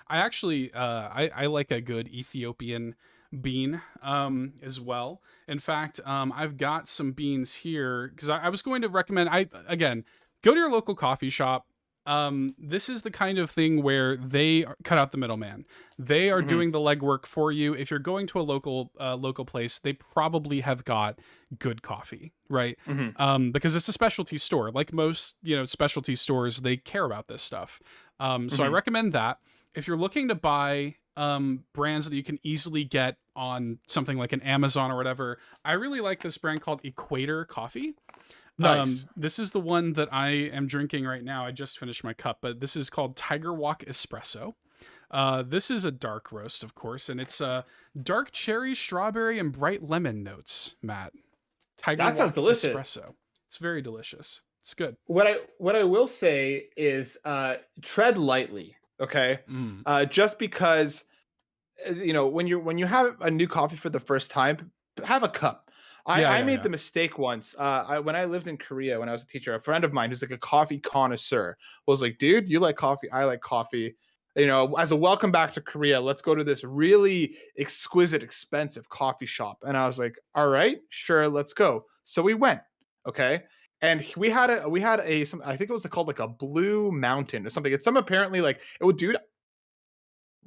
I actually I like a good Ethiopian bean as well. In fact, I've got some beans here because I was going to recommend. Go to your local coffee shop. This is the kind of thing where they cut out the middleman. They are doing the legwork for you. If you're going to a local place, they probably have got good coffee, right? Because it's a specialty store. Like most, specialty stores, they care about this stuff. So I recommend that. If you're looking to buy brands that you can easily get on something like an Amazon or whatever, I really like this brand called Equator Coffee. Nice. This is the one that I am drinking right now. I just finished my cup, but this is called Tiger Walk Espresso. This is a dark roast, of course, and it's dark cherry, strawberry, and bright lemon notes, Matt. That sounds delicious. Espresso. It's very delicious. It's good. What I will say is tread lightly, okay? Just because when you have a new coffee for the first time, have a cup. I made the mistake once. When I lived in Korea, when I was a teacher, a friend of mine who's like a coffee connoisseur was like, dude, you like coffee, I like coffee. As a welcome back to Korea, let's go to this really exquisite, expensive coffee shop. And I was like, all right, sure, let's go. So we went, okay? And we had a I think it was called like a Blue Mountain or something. It's some apparently like it would, dude.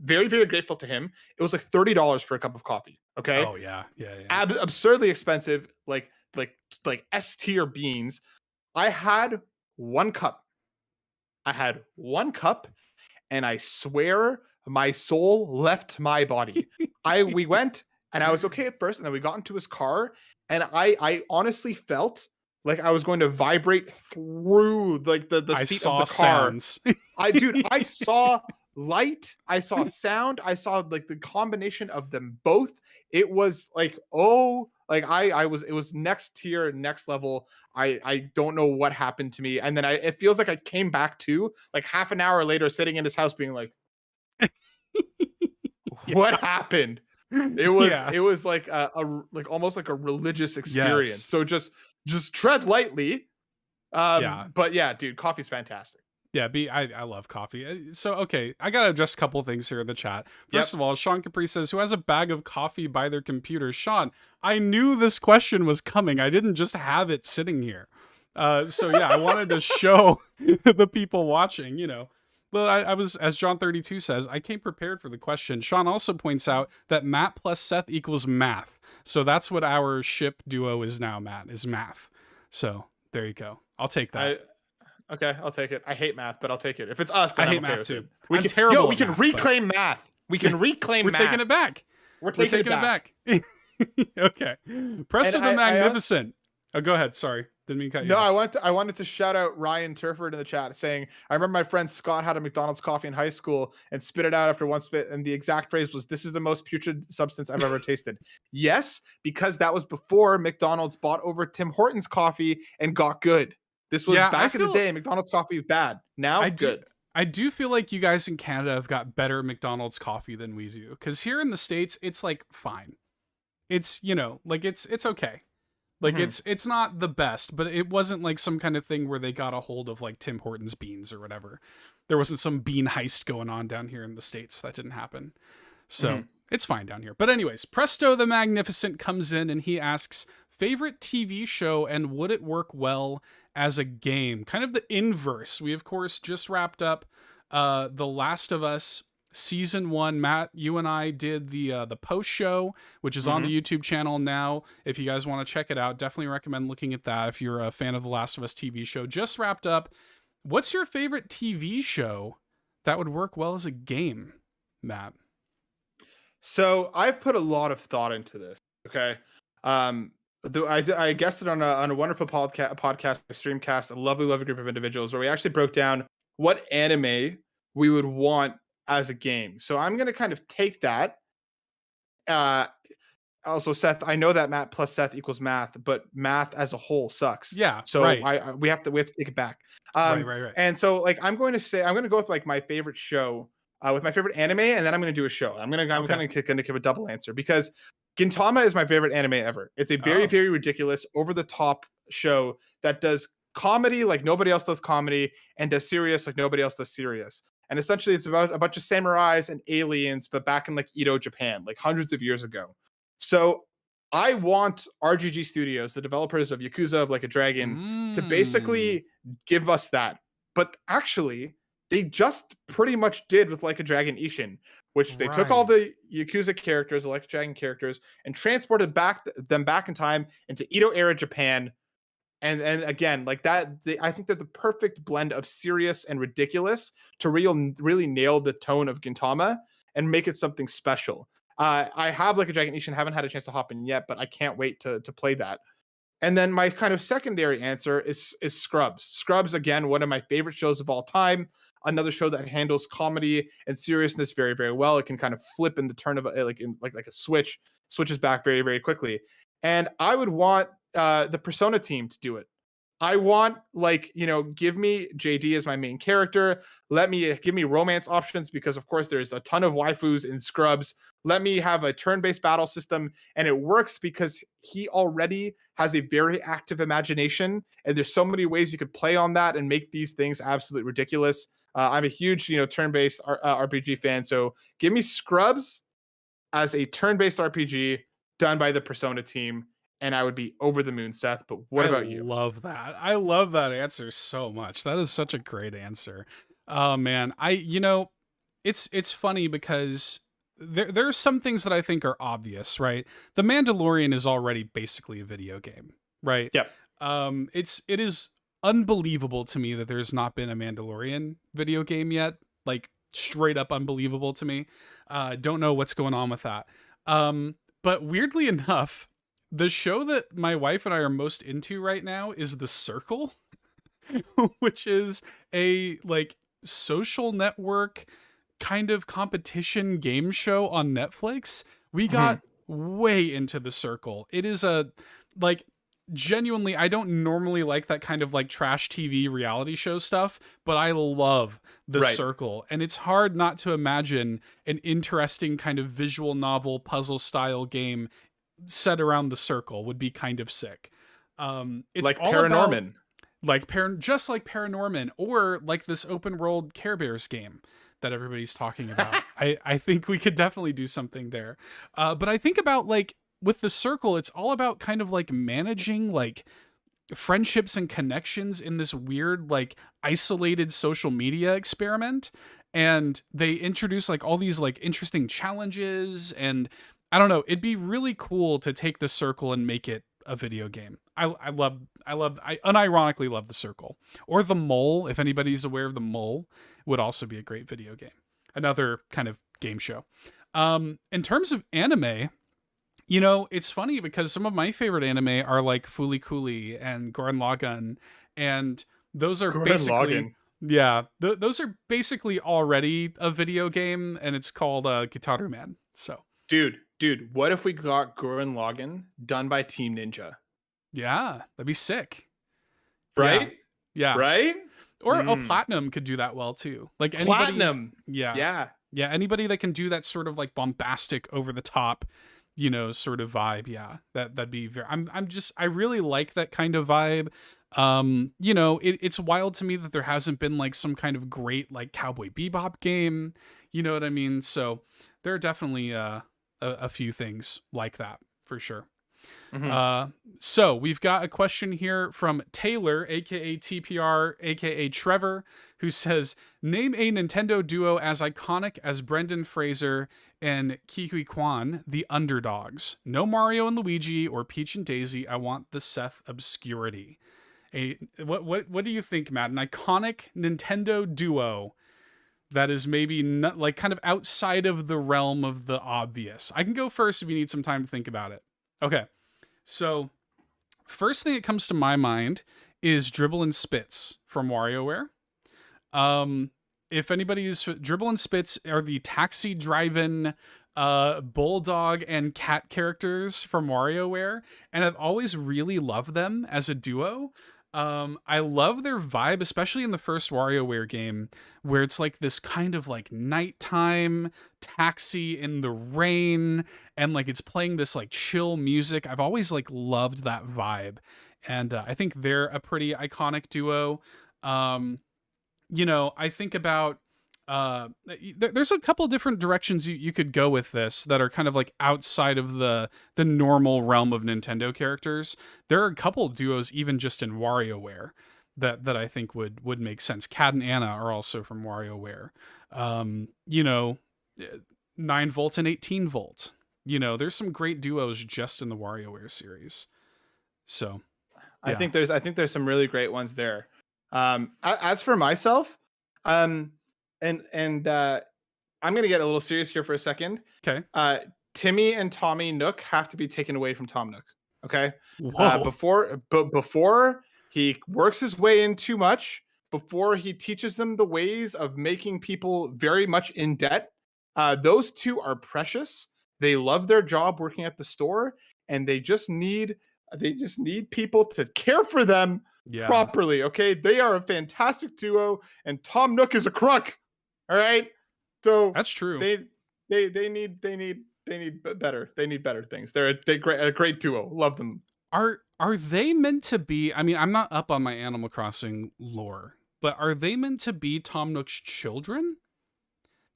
Very, very grateful to him. It was like $30 for a cup of coffee. Okay. Oh yeah. Absurdly expensive, like S tier beans. I had one cup. And I swear my soul left my body. We went and I was okay at first, and then we got into his car, and I honestly felt like I was going to vibrate through like the seat of the car. Sounds. I saw light, I saw sound, I saw like the combination of them both. It was like, it was next tier, next level. I don't know what happened to me. And then it feels like I came back to like half an hour later, sitting in his house being like, what happened? It was like almost like a religious experience. Yes. So just tread lightly. But yeah, dude, coffee's fantastic. Yeah, I love coffee. So, okay, I got to address a couple things here in the chat. First of all, Sean Capri says, who has a bag of coffee by their computer? Sean, I knew this question was coming. I didn't just have it sitting here. So, yeah, I wanted to show the people watching, Well, I was, as John 32 says, I came prepared for the question. Sean also points out that Matt plus Seth equals math. So that's what our ship duo is now, Matt, is math. So there you go. I'll take that. Okay, I'll take it. I hate math, but I'll take it. If it's us, then I hate okay math too. We can reclaim math. We can reclaim math. We're taking it back. We're taking it back. Okay. Preston the Magnificent. Go ahead. Sorry. Didn't mean to cut you off. I wanted to shout out Ryan Turford in the chat saying, I remember my friend Scott had a McDonald's coffee in high school and spit it out after one spit. And the exact phrase was, "This is the most putrid substance I've ever tasted." Yes, because that was before McDonald's bought over Tim Hortons coffee and got good. This was back in the day. McDonald's coffee was bad. Now, good. I do feel like you guys in Canada have got better McDonald's coffee than we do. Because here in the States, it's like fine. It's, it's okay. Like Mhm. it's not the best, but it wasn't like some kind of thing where they got a hold of like Tim Hortons beans or whatever. There wasn't some bean heist going on down here in the States. That didn't happen. So Mhm. it's fine down here. But anyways, Presto the Magnificent comes in and he asks, favorite TV show and would it work well as a game? Kind of the inverse. We of course just wrapped up The Last of Us season 1. Matt, you and I did the post show, which is on Mhm. the YouTube channel now. If you guys want to check it out, definitely recommend looking at that if you're a fan of The Last of Us TV show. Just wrapped up. What's your favorite TV show that would work well as a game, Matt? So I've put a lot of thought into this. Okay. I guested on a wonderful podcast, a streamcast, a lovely group of individuals where we actually broke down what anime we would want as a game. So I'm gonna kind of take that. Uh, Also, Seth, I know that math plus Seth equals math, but math as a whole sucks. Yeah, So right. we have to take it back. Right. And so like I'm going to go with like my favorite show, with my favorite anime, and then I'm going to do a show. I'm Okay. going to give a double answer because Gintama is my favorite anime ever. It's a very Oh. very ridiculous, over the top show that does comedy like nobody else does comedy and does serious like nobody else does serious. And essentially, it's about a bunch of samurais and aliens, but back in like Edo, Japan, like hundreds of years ago. So I want RGG Studios, the developers of Yakuza of Like a Dragon, to basically give us that. But actually, they just pretty much did with Like a Dragon Ishin, which they took all Right. the Yakuza characters, the Like a Dragon characters, and transported them back in time into Edo era Japan. And again, like that, I think they're the perfect blend of serious and ridiculous to really nail the tone of Gintama and make it something special. I have Like a Dragon Ishin, haven't had a chance to hop in yet, but I can't wait to play that. And then my kind of secondary answer is Scrubs. Scrubs, again, one of my favorite shows of all time. Another show that handles comedy and seriousness very, very well. It can kind of flip in the turn of like a switches back very, very quickly. And I would want the Persona team to do it. I want give me JD as my main character. Give me romance options because of course there's a ton of waifus in Scrubs. Let me have a turn-based battle system, and it works because he already has a very active imagination, and there's so many ways you could play on that and make these things absolutely ridiculous. I'm a huge turn-based RPG fan, so give me Scrubs as a turn-based RPG done by the Persona team, and I would be over the moon, Seth. But what I about you? love that. I love that answer so much. That is such a great answer. Oh man, it's funny because there are some things that I think are obvious, right? The Mandalorian is already basically a video game, right? Yep. It is unbelievable to me that there's not been a Mandalorian video game yet. Like straight up unbelievable to me. Don't know what's going on with that. But weirdly enough, the show that my wife and I are most into right now is The Circle, which is a like social network kind of competition game show on Netflix. We got way into The Circle. It is a like genuinely, I don't normally like that kind of like trash TV reality show stuff, but I love The Circle. And it's hard not to imagine an interesting kind of visual novel puzzle style game set around The Circle would be kind of sick. It's like all Paranorman. Just like Paranorman, or like this open world Care Bears game that everybody's talking about. I think we could definitely do something there. But I think about like with The Circle, it's all about kind of like managing like friendships and connections in this weird like isolated social media experiment. And they introduce like all these like interesting challenges, and I don't know, it'd be really cool to take The Circle and make it a video game. I unironically love The Circle. Or The Mole, if anybody's aware of The Mole, would also be a great video game. Another kind of game show. In terms of anime, it's funny because some of my favorite anime are like Fooly Cooly and Gurren Lagann, and those are basically those are basically already a video game, and it's called Gitaru Man. So Dude, what if we got Gurren Lagann done by Team Ninja? Yeah, that'd be sick. Right? Yeah. Right? Or Platinum could do that well too. Like anybody, Platinum. Yeah, anybody that can do that sort of like bombastic, over the top, sort of vibe. Yeah, that'd be very. I really like that kind of vibe. It's wild to me that there hasn't been like some kind of great like Cowboy Bebop game. You know what I mean? So there are definitely a few things like that for sure. So we've got a question here from Taylor, aka TPR, aka Trevor, who says, name a Nintendo duo as iconic as Brendan Fraser and Kiwi Kwan, the underdogs. No Mario and Luigi or Peach and Daisy. I want the Seth obscurity. What do you think, Matt? An iconic Nintendo duo that is maybe not like kind of outside of the realm of the obvious. I can go first if you need some time to think about it. Okay. So, first thing that comes to my mind is Dribble and Spitz from WarioWare. If anybody's Dribble and Spitz are the taxi driving bulldog and cat characters from WarioWare, and I've always really loved them as a duo. I love their vibe, especially in the first WarioWare game, where it's like this kind of like nighttime taxi in the rain, and like it's playing this like chill music. I've always like loved that vibe, and I think they're a pretty iconic duo. I think about there's a couple different directions you could go with this that are kind of like outside of the normal realm of Nintendo characters. There are a couple duos even just in WarioWare that I think would make sense. Cad and Anna are also from WarioWare. 9 volt and 18 volt. There's some great duos just in the WarioWare series. So yeah. I think there's some really great ones there. As for myself, and I'm gonna get a little serious here for a second. Okay. Timmy and Tommy Nook have to be taken away from Tom Nook. Okay. Whoa. Before he works his way in too much, before he teaches them the ways of making people very much in debt, those two are precious. They love their job working at the store, and they just need people to care for them properly. Okay. They are a fantastic duo, and Tom Nook is a crook. All right. So that's true. They need better. They need better things. They're a great duo. Love them. Are they meant to be? I mean, I'm not up on my Animal Crossing lore, but are they meant to be Tom Nook's children?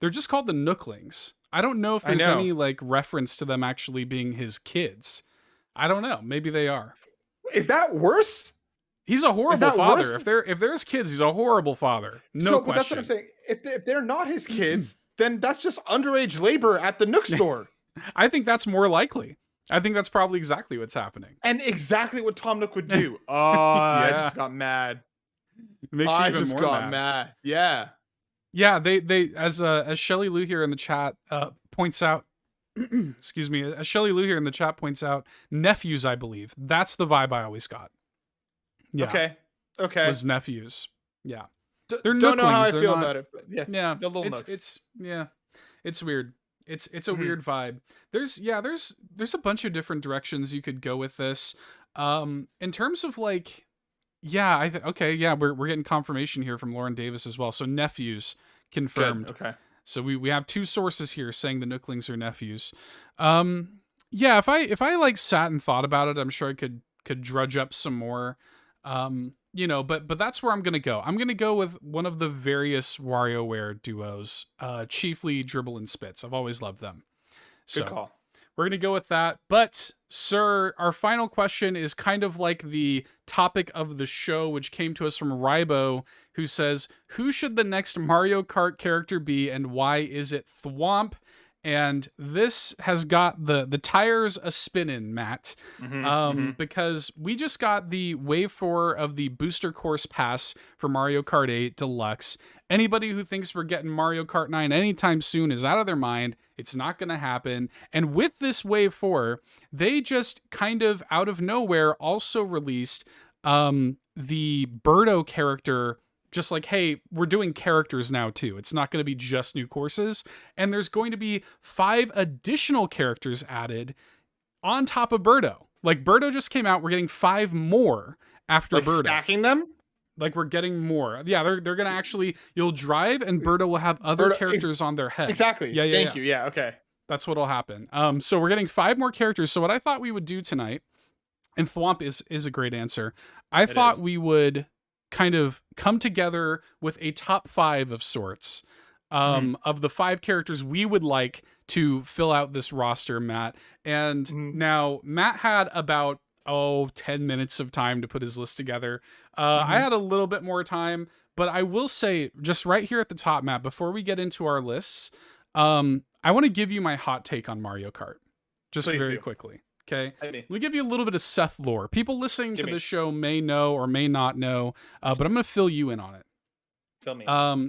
They're just called the Nooklings. I don't know if there's any like reference to them actually being his kids. I don't know. Maybe they are. Is that worse? He's a horrible father. Worse? If there's kids, he's a horrible father. No question. But that's what I'm saying. If they're not his kids, then that's just underage labor at the Nook store. I think that's more likely. I think that's probably exactly what's happening. And exactly what Tom Nook would do. Oh, I just got mad. It makes you even more mad. Yeah. Yeah, they as Shelly Lou here in the chat points out, excuse me, as Shelly Lou here in the chat points out, nephews, I believe. That's the vibe I always got. Yeah. Okay. Was nephews. Yeah. They're don't know how I feel about it, but yeah. Yeah. It's weird. It's a weird vibe. There's a bunch of different directions you could go with this. In terms of like, we're getting confirmation here from Lauren Davis as well. So nephews confirmed. Good. Okay. So we have two sources here saying the Nooklings are nephews. If I like sat and thought about it, I'm sure I could drudge up some more. But that's where I'm gonna go. I'm gonna go with one of the various WarioWare duos, chiefly Dribble and Spitz. I've always loved them. Good call. We're gonna go with that. But sir, our final question is kind of like the topic of the show, which came to us from Rybo, who says, "Who should the next Mario Kart character be, and why is it Thwomp?" And this has got the tires a spinning, Matt, because we just got the Wave 4 of the Booster Course Pass for Mario Kart 8 Deluxe. Anybody who thinks we're getting Mario Kart 9 anytime soon is out of their mind. It's not going to happen. And with this Wave 4, they just kind of out of nowhere also released the Birdo character. Just like, hey, we're doing characters now too. It's not going to be just new courses. And there's going to be 5 additional characters added on top of Birdo. Like, Birdo just came out. We're getting 5 more after Birdo. Stacking them? Like, we're getting more. Yeah, they're going to actually, you'll drive and Birdo will have other characters on their head. Exactly. Thank you. Yeah, okay. That's what'll happen. So we're getting 5 more characters. So what I thought we would do tonight, and Thwomp is a great answer. I thought we would kind of come together with a top 5 of sorts, of the 5 characters we would like to fill out this roster, Matt. And now Matt had about 10 minutes of time to put his list together. I had a little bit more time, but I will say just right here at the top, Matt, before we get into our lists, I want to give you my hot take on Mario Kart just very quickly. Okay. Let me give you a little bit of Seth lore. People listening to this show may know or may not know, but I'm going to fill you in on it. Tell me.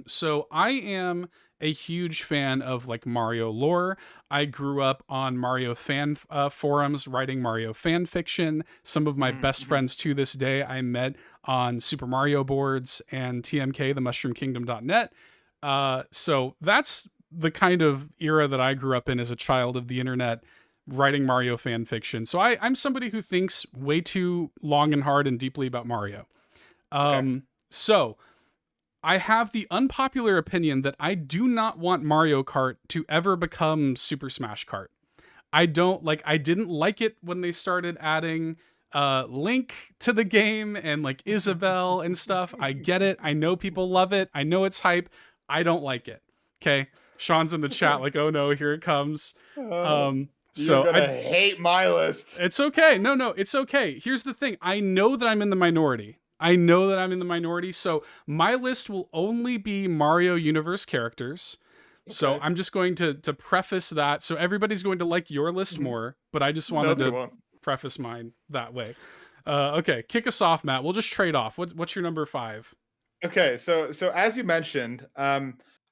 So I am a huge fan of like Mario lore. I grew up on Mario fan forums writing Mario fan fiction. Some of my best friends to this day I met on Super Mario boards and TMK, the mushroomkingdom.net. So that's the kind of era that I grew up in as a child of the internet, writing Mario fan fiction. So I'm somebody who thinks way too long and hard and deeply about Mario. So I have the unpopular opinion that I do not want Mario Kart to ever become Super Smash Kart. I didn't like it when they started adding Link to the game and like Isabelle and stuff. I get it. I know people love it. I know it's hype. I don't like it. Okay. Sean's in the chat like, oh no, here it comes. So I hate my list. It's okay. No, it's okay. Here's the thing. I know that I'm in the minority. So my list will only be Mario Universe characters. Okay. So I'm just going to preface that. So everybody's going to like your list more, but I just wanted to preface mine that way. Okay, kick us off, Matt. We'll just trade off. What's your number 5? Okay, so as you mentioned,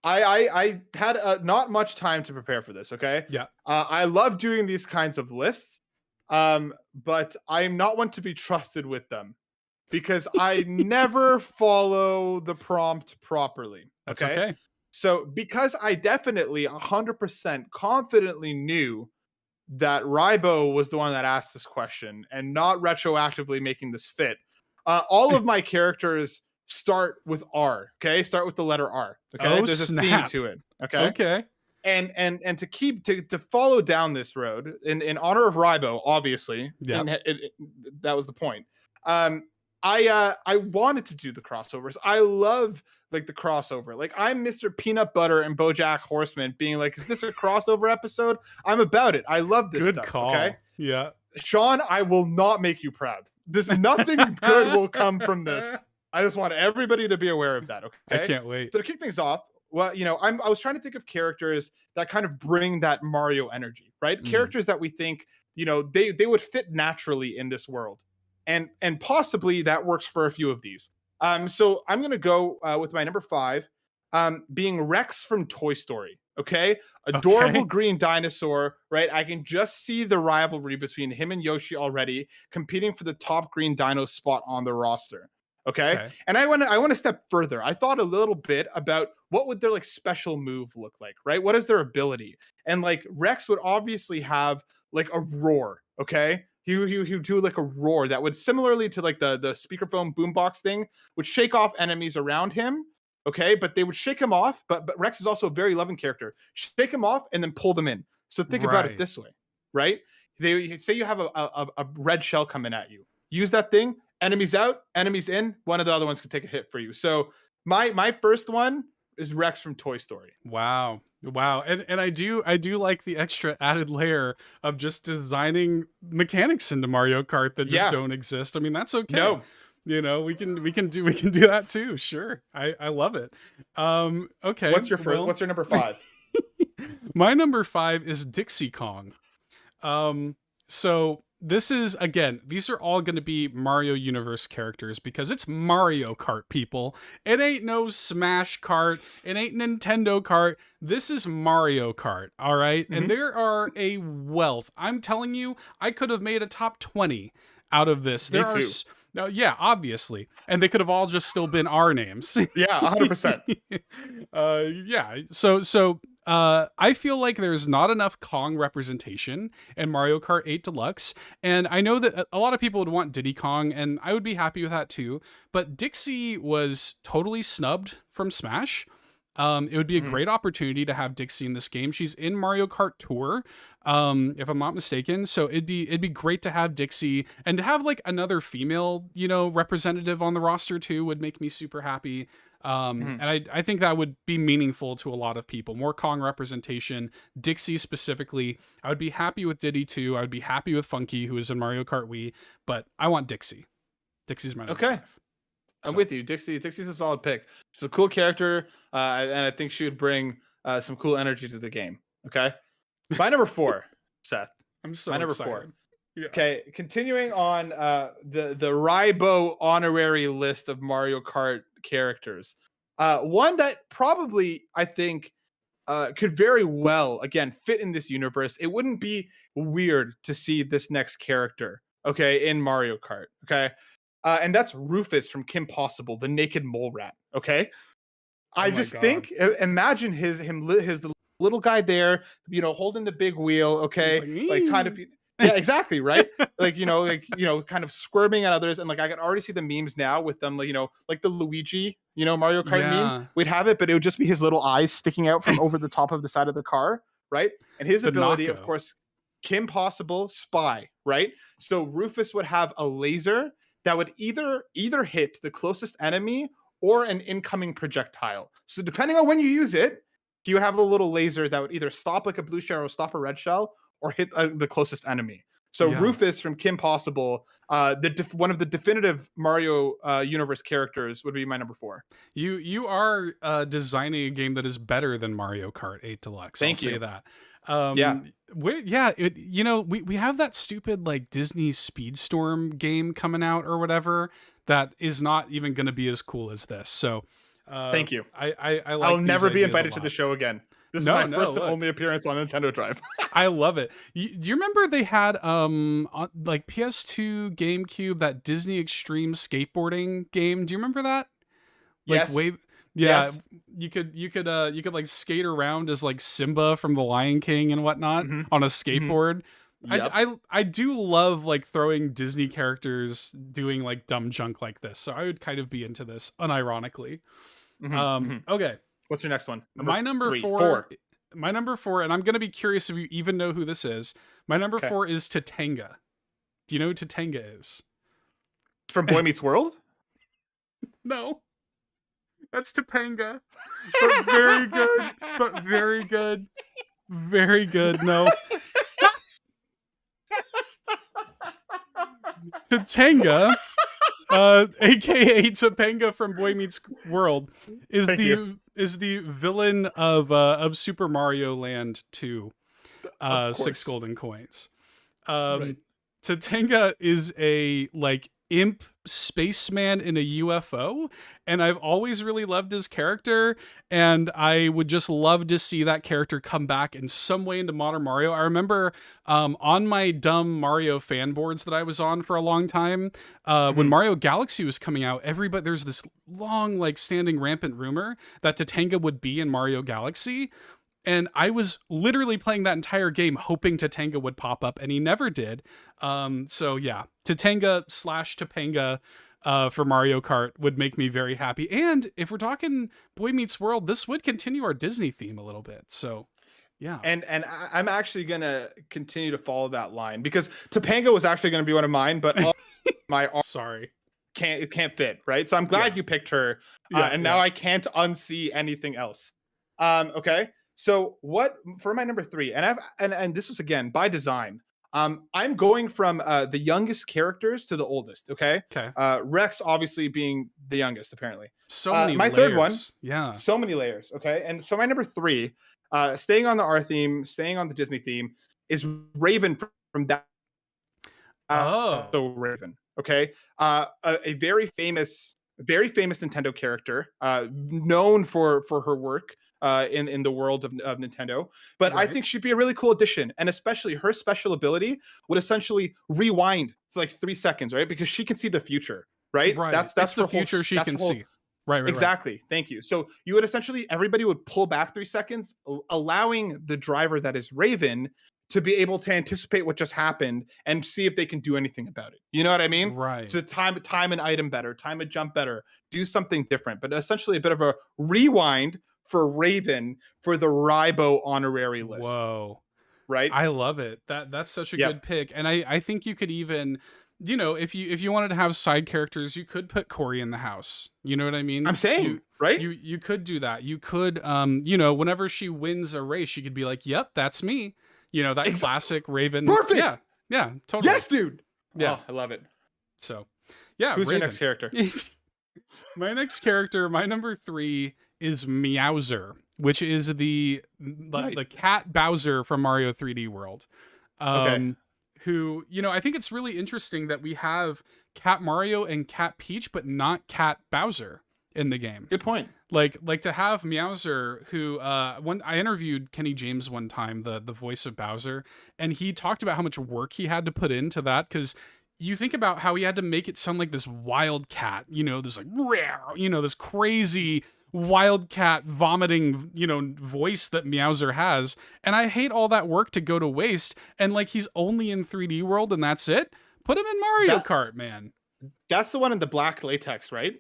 I had not much time to prepare for this. Okay. Yeah. I love doing these kinds of lists, but I'm not one to be trusted with them because I never follow the prompt properly. That's okay. So because I definitely 100% confidently knew that Rybo was the one that asked this question and not retroactively making this fit, all of my characters start with R. Okay, start with the letter R. Okay, there's a theme to it. Okay. And to follow down this road in honor of Rybo, obviously. Yeah. That was the point. I wanted to do the crossovers. I love like the crossover. Like I'm Mr. Peanut Butter and BoJack Horseman being like, is this a crossover episode? I'm about it. I love this. Good stuff, call. Okay. Yeah. Sean, I will not make you proud. Nothing good will come from this. I just want everybody to be aware of that. Okay. I can't wait. So to kick things off, well, I was trying to think of characters that kind of bring that Mario energy, right? Characters that we think, they would fit naturally in this world. And possibly that works for a few of these. So I'm going to go with my number 5, being Rex from Toy Story. Okay. Adorable green dinosaur, right? I can just see the rivalry between him and Yoshi already competing for the top green dino spot on the roster. Okay. And I want to step further. I thought a little bit about what would their like special move look like, right? What is their ability? And like Rex would obviously have like a roar. Okay. He would do like a roar that would similarly to like the speakerphone boombox thing would shake off enemies around him. Okay. But they would shake him off. But Rex is also a very loving character. Shake him off and then pull them in. So think about it this way, right? They say you have a red shell coming at you. Use that thing. Enemies out, enemies in. One of the other ones could take a hit for you. So my first one is Rex from Toy Story. Wow. And I do like the extra added layer of just designing mechanics into Mario Kart that just don't exist. I mean, that's okay. No. We can do that too. Sure. I love it. Okay. What's your first? What's your number 5? My number 5 is Dixie Kong. So this is, again, these are all going to be Mario Universe characters because it's Mario Kart, people. It ain't no Smash Kart. It ain't Nintendo Kart. This is Mario Kart, all right? And there are a wealth. I'm telling you, I could have made a top 20 out of this. Me too. No, yeah, obviously. And they could have all just still been our names. Yeah, 100%. Yeah, so I feel like there's not enough Kong representation in Mario Kart 8 Deluxe, and I know that a lot of people would want Diddy Kong, and I would be happy with that too, but Dixie was totally snubbed from Smash. It would be a great opportunity to have Dixie in this game. She's in Mario Kart Tour, if I'm not mistaken. So it'd be great to have Dixie, and to have like another female, representative on the roster too would make me super happy. And I think that would be meaningful to a lot of people. More Kong representation, Dixie specifically. I would be happy with Diddy too. I would be happy with Funky, who is in Mario Kart Wii, but I want Dixie. Dixie's my number 5. I'm with you. Dixie's a solid pick. She's a cool character, and I think she would bring some cool energy to the game. Okay, my number 4, Seth. I'm so my number excited. 4. Yeah. Okay, continuing on the Raibo honorary list of Mario Kart characters. One that probably I think could very well again fit in this universe. It wouldn't be weird to see this next character, okay, in Mario Kart. Okay. And that's Rufus from Kim Possible, the naked mole rat. Okay, I just think, imagine his little guy there, holding the big wheel. Okay, like kind of, yeah, exactly, right. like kind of squirming at others, and like I can already see the memes now with them, like the Luigi, Mario Kart meme. We'd have it, but it would just be his little eyes sticking out from over the top of the side of the car, right? And his ability, of course, Kim Possible spy, right? So Rufus would have a laser that would either hit the closest enemy or an incoming projectile. So depending on when you use it, he would have a little laser that would either stop like a blue shell or stop a red shell, or hit the closest enemy. So Rufus from Kim Possible, one of the definitive Mario universe characters, would be my number 4. You are designing a game that is better than Mario Kart 8 Deluxe. Thank you. Say that. We have that stupid like Disney Speedstorm game coming out or whatever that is not even going to be as cool as this. So thank you. I'll never be invited to the show again. This is my first and only appearance on Nintendo Drive. I love it. Do you remember they had like PS2, GameCube, that Disney Extreme skateboarding game? Do you remember that? Like, yes. Yeah, yes. you could like skate around as like Simba from The Lion King and whatnot on a skateboard. Yep. I do love like throwing Disney characters doing like dumb junk like this. So I would kind of be into this unironically. Okay. What's your next one? My number 4. My number 4, and I'm gonna be curious if you even know who this is. My number 4 is Topanga. Do you know who Topanga is? From Boy Meets World? No. That's Topanga. But very good. But very good. Very good. No. Topanga, aka Topanga from Boy Meets World, is the villain of Super Mario Land 2. 6 golden coins. Topanga is a like imp spaceman in a UFO, and I've always really loved his character, and I would just love to see that character come back in some way into modern Mario. I remember on my dumb Mario fan boards that I was on for a long time, when Mario Galaxy was coming out, there's this long like standing rampant rumor that Topanga would be in Mario Galaxy. And I was literally playing that entire game hoping Topanga would pop up, and he never did. So yeah, Topanga for Mario Kart would make me very happy. And if we're talking Boy Meets World, this would continue our Disney theme a little bit. So yeah. And I'm actually gonna continue to follow that line, because Topanga was actually gonna be one of mine, but my sorry. It can't fit, right? So I'm glad you picked her. Now I can't unsee anything else. Okay. So what for my number 3, and this was again by design. I'm going from the youngest characters to the oldest. Okay. Rex obviously being the youngest, apparently. So many. My layers. Third one. Yeah. So many layers. Okay. And so my number 3, staying on the R theme, staying on the Disney theme, is Raven from that. So Raven. Okay. A very famous Nintendo character, known for her work in the world of Nintendo, but I think she'd be a really cool addition, and especially her special ability would essentially rewind for like 3 seconds, right? Because she can see the future, right? That's the future she can see. Right. Exactly. Thank you. So you would essentially, everybody would pull back 3 seconds, allowing the driver that is Raven to be able to anticipate what just happened and see if they can do anything about it. You know what I mean? Right. To time an item better, time a jump better, do something different, but essentially a bit of a rewind for Raven for the Raibo honorary list. Whoa. Right? I love it. That's such a Yep. good pick. And I think you could even, you know, if you wanted to have side characters, you could put Corey in the house. You know what I mean? I'm saying, right? You could do that. You could, you know, whenever she wins a race, she could be like, "Yep, that's me." You know, that classic Raven. Perfect. Yeah, totally. Yes, dude. Yeah, I love it. So, yeah. Who's Raven. your next character? My next character, my number 3 is Meowser, which is the cat Bowser from Mario 3D World. Okay. Who, you know, I think it's really interesting that we have Cat Mario and Cat Peach, but not Cat Bowser in the game. Good point. Like to have Meowser, who I interviewed Kenny James one time, the voice of Bowser, and he talked about how much work he had to put into that, because you think about how he had to make it sound like this wild cat, you know, this like, you know, this crazy wildcat vomiting, you know, voice that Meowser has. And I hate all that work to go to waste. And like, he's only in 3D World and that's it. Put him in Mario Kart, man. That's the one in the black latex, right?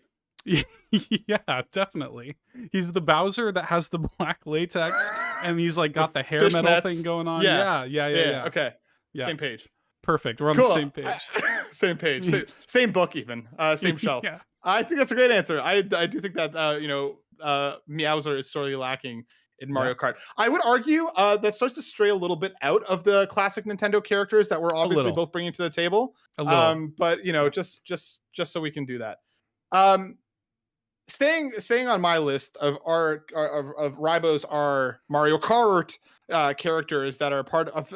Yeah, definitely. He's the Bowser that has the black latex and he's like got the hair Fish metal nets. thing going on. Yeah. Yeah. Okay. Yeah. Same page. Perfect. We're on Cool. the same page. Same page. Same book even. Same shelf. Yeah. I think that's a great answer. I do think that you know, Meowser is sorely lacking in Mario Kart. I would argue that starts to stray a little bit out of the classic Nintendo characters that we're obviously both bringing to the table. A little. But you know, just so we can do that. Staying on my list of Raibo's are Mario Kart characters that are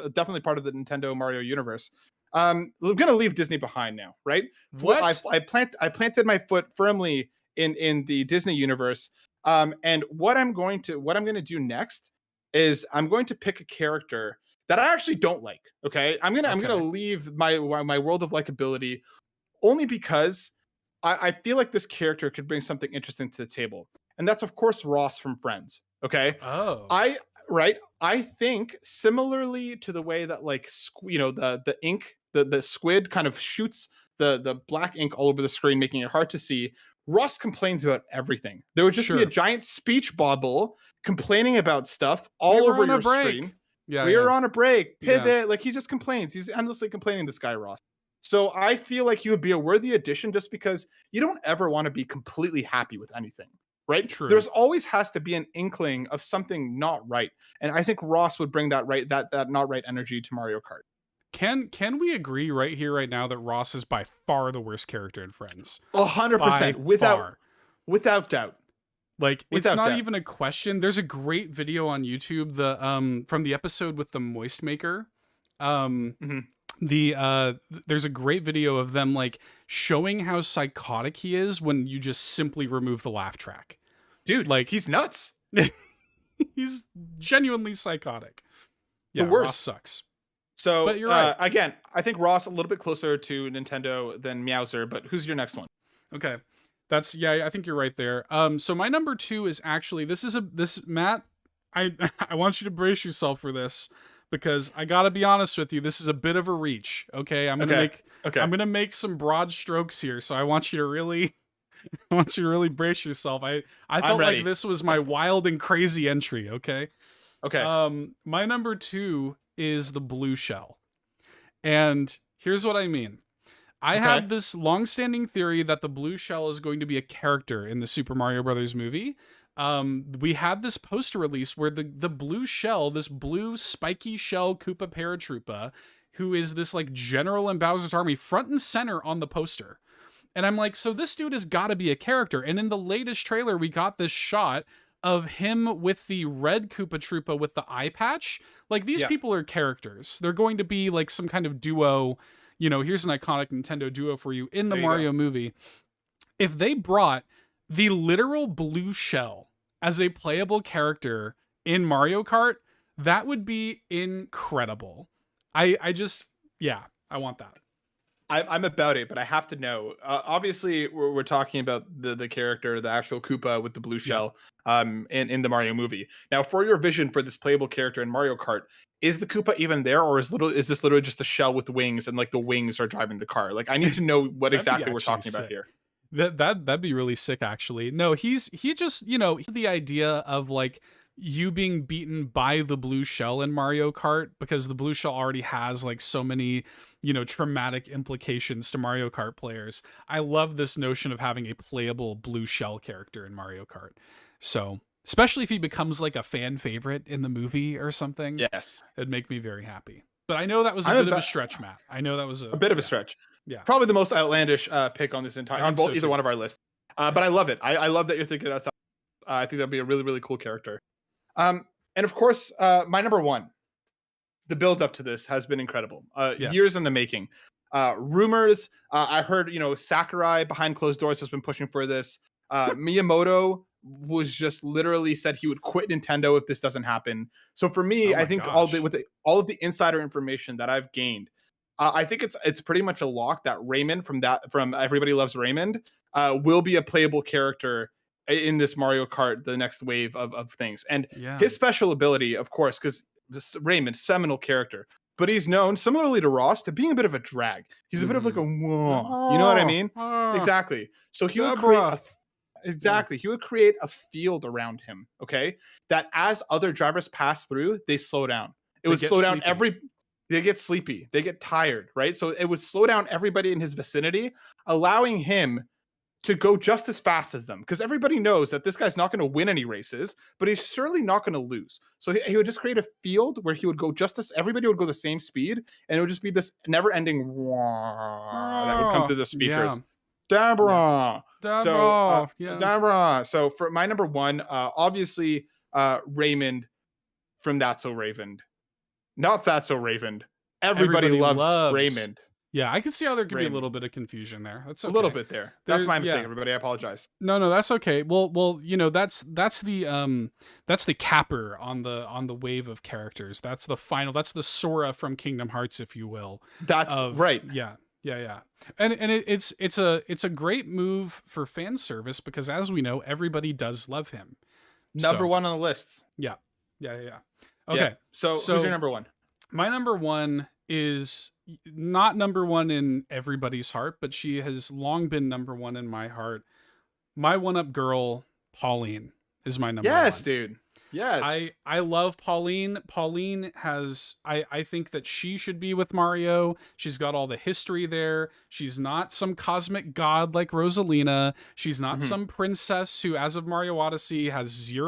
definitely part of the Nintendo Mario universe. I'm gonna leave Disney behind now, right? What? I planted my foot firmly in the Disney universe. And what I'm going to do next is I'm going to pick a character that I actually don't like. Okay, I'm gonna leave my world of likability only because I feel like this character could bring something interesting to the table, and that's of course Ross from Friends. Okay. Oh. I think similarly to the way that like you know the ink, the squid kind of shoots the black ink all over the screen, making it hard to see. Ross complains about everything. There would just be a giant speech bubble complaining about stuff all over your screen. Yeah, we are on a break. Pivot. Like he just complains. He's endlessly complaining, this guy Ross. So I feel like he would be a worthy addition just because you don't ever want to be completely happy with anything, right? True. There's always has to be an inkling of something not right. And I think Ross would bring that not right energy to Mario Kart. Can we agree right here, right now, that Ross is by far the worst character in Friends? 100%, without doubt. Like, it's not even a question. There's a great video on YouTube, from the episode with the Moist Maker. There's a great video of them like showing how psychotic he is when you just simply remove the laugh track. Dude, like he's nuts. He's genuinely psychotic. Yeah, the worst. Ross sucks. So, but you're right. Again, I think Ross a little bit closer to Nintendo than Meowser, but who's your next one? Okay. I think you're right there. So my number 2 is actually, Matt, I want you to brace yourself for this because I gotta be honest with you, this is a bit of a reach. Okay. I'm gonna make some broad strokes here. So I want you to really brace yourself. I felt like this was my wild and crazy entry. Okay. My number 2 is the blue shell. And here's what I mean. I have this long-standing theory that the blue shell is going to be a character in the Super Mario Brothers movie. We had this poster release where the blue shell, this blue spiky shell Koopa Paratroopa, who is this like general in Bowser's army, front and center on the poster. And I'm like, so this dude has got to be a character. And in the latest trailer, we got this shot of him with the red Koopa Troopa with the eye patch. Like, these people are characters. They're going to be like some kind of duo. You know, here's an iconic Nintendo duo for you in the Mario movie. If they brought the literal blue shell as a playable character in Mario Kart, that would be incredible. I want that. I'm about it, but I have to know. Obviously, we're talking about the character, the actual Koopa with the blue shell, in the Mario movie. Now, for your vision for this playable character in Mario Kart, is the Koopa even there, or is this literally just a shell with wings, and like the wings are driving the car? Like, I need to know what exactly we're talking about here. That'd be really sick, actually. No, he just, you know, the idea of like you being beaten by the blue shell in Mario Kart, because the blue shell already has like so many, you know, traumatic implications to Mario Kart players. I love this notion of having a playable blue shell character in Mario Kart. So, especially if he becomes like a fan favorite in the movie or something, Yes, it'd make me very happy. But I know that was a bit of a stretch, Matt. I know that was a bit of a stretch. Yeah, probably the most outlandish pick on this entire, on both, either too. one of our lists. But I love it. I love that you're thinking that's. I think that'd be a really, really cool character. And of course, my number one, the build up to this has been incredible. Yes. Years in the making. Rumors. I heard, you know, Sakurai behind closed doors has been pushing for this. Miyamoto was just literally said he would quit Nintendo if this doesn't happen. So for me, I think all of the insider information that I've gained, I think it's pretty much a lock that Raymond from Everybody Loves Raymond will be a playable character in this Mario Kart, the next wave of things. And his special ability, of course, because Raymond, seminal character, but he's known, similarly to Ross, to being a bit of a drag. He's a bit of like a, you know what I mean? Exactly. So he would create he would create a field around him, okay? That as other drivers pass through, they slow down. It would slow down they get sleepy, they get tired, right? So it would slow down everybody in his vicinity, allowing him to go just as fast as them, because everybody knows that this guy's not going to win any races, but he's surely not going to lose. So he would just create a field where he would go everybody would go the same speed, and it would just be this never-ending that would come through the speakers. Dabra. So for my number one, obviously Raymond from That's So Raven. Not That's So Raven. Everybody loves Raymond. Yeah, I can see how there could be a little bit of confusion there. That's okay. A little bit there. That's my mistake, everybody. I apologize. No, that's okay. Well, you know, that's the capper on the wave of characters. That's the final. That's the Sora from Kingdom Hearts, if you will. That's right. Yeah. And it's a great move for fan service, because as we know, everybody does love him. Number one on the lists. Yeah. Okay. Yeah. So who's your number one? My number one is not number one in everybody's heart, but she has long been number one in my heart. My one-up girl, Paullin, is my number one. Yes, dude. Yes. I love Paullin. Paullin has, I think that she should be with Mario. She's got all the history there. She's not some cosmic god like Rosalina. She's not some princess who, as of Mario Odyssey, has zero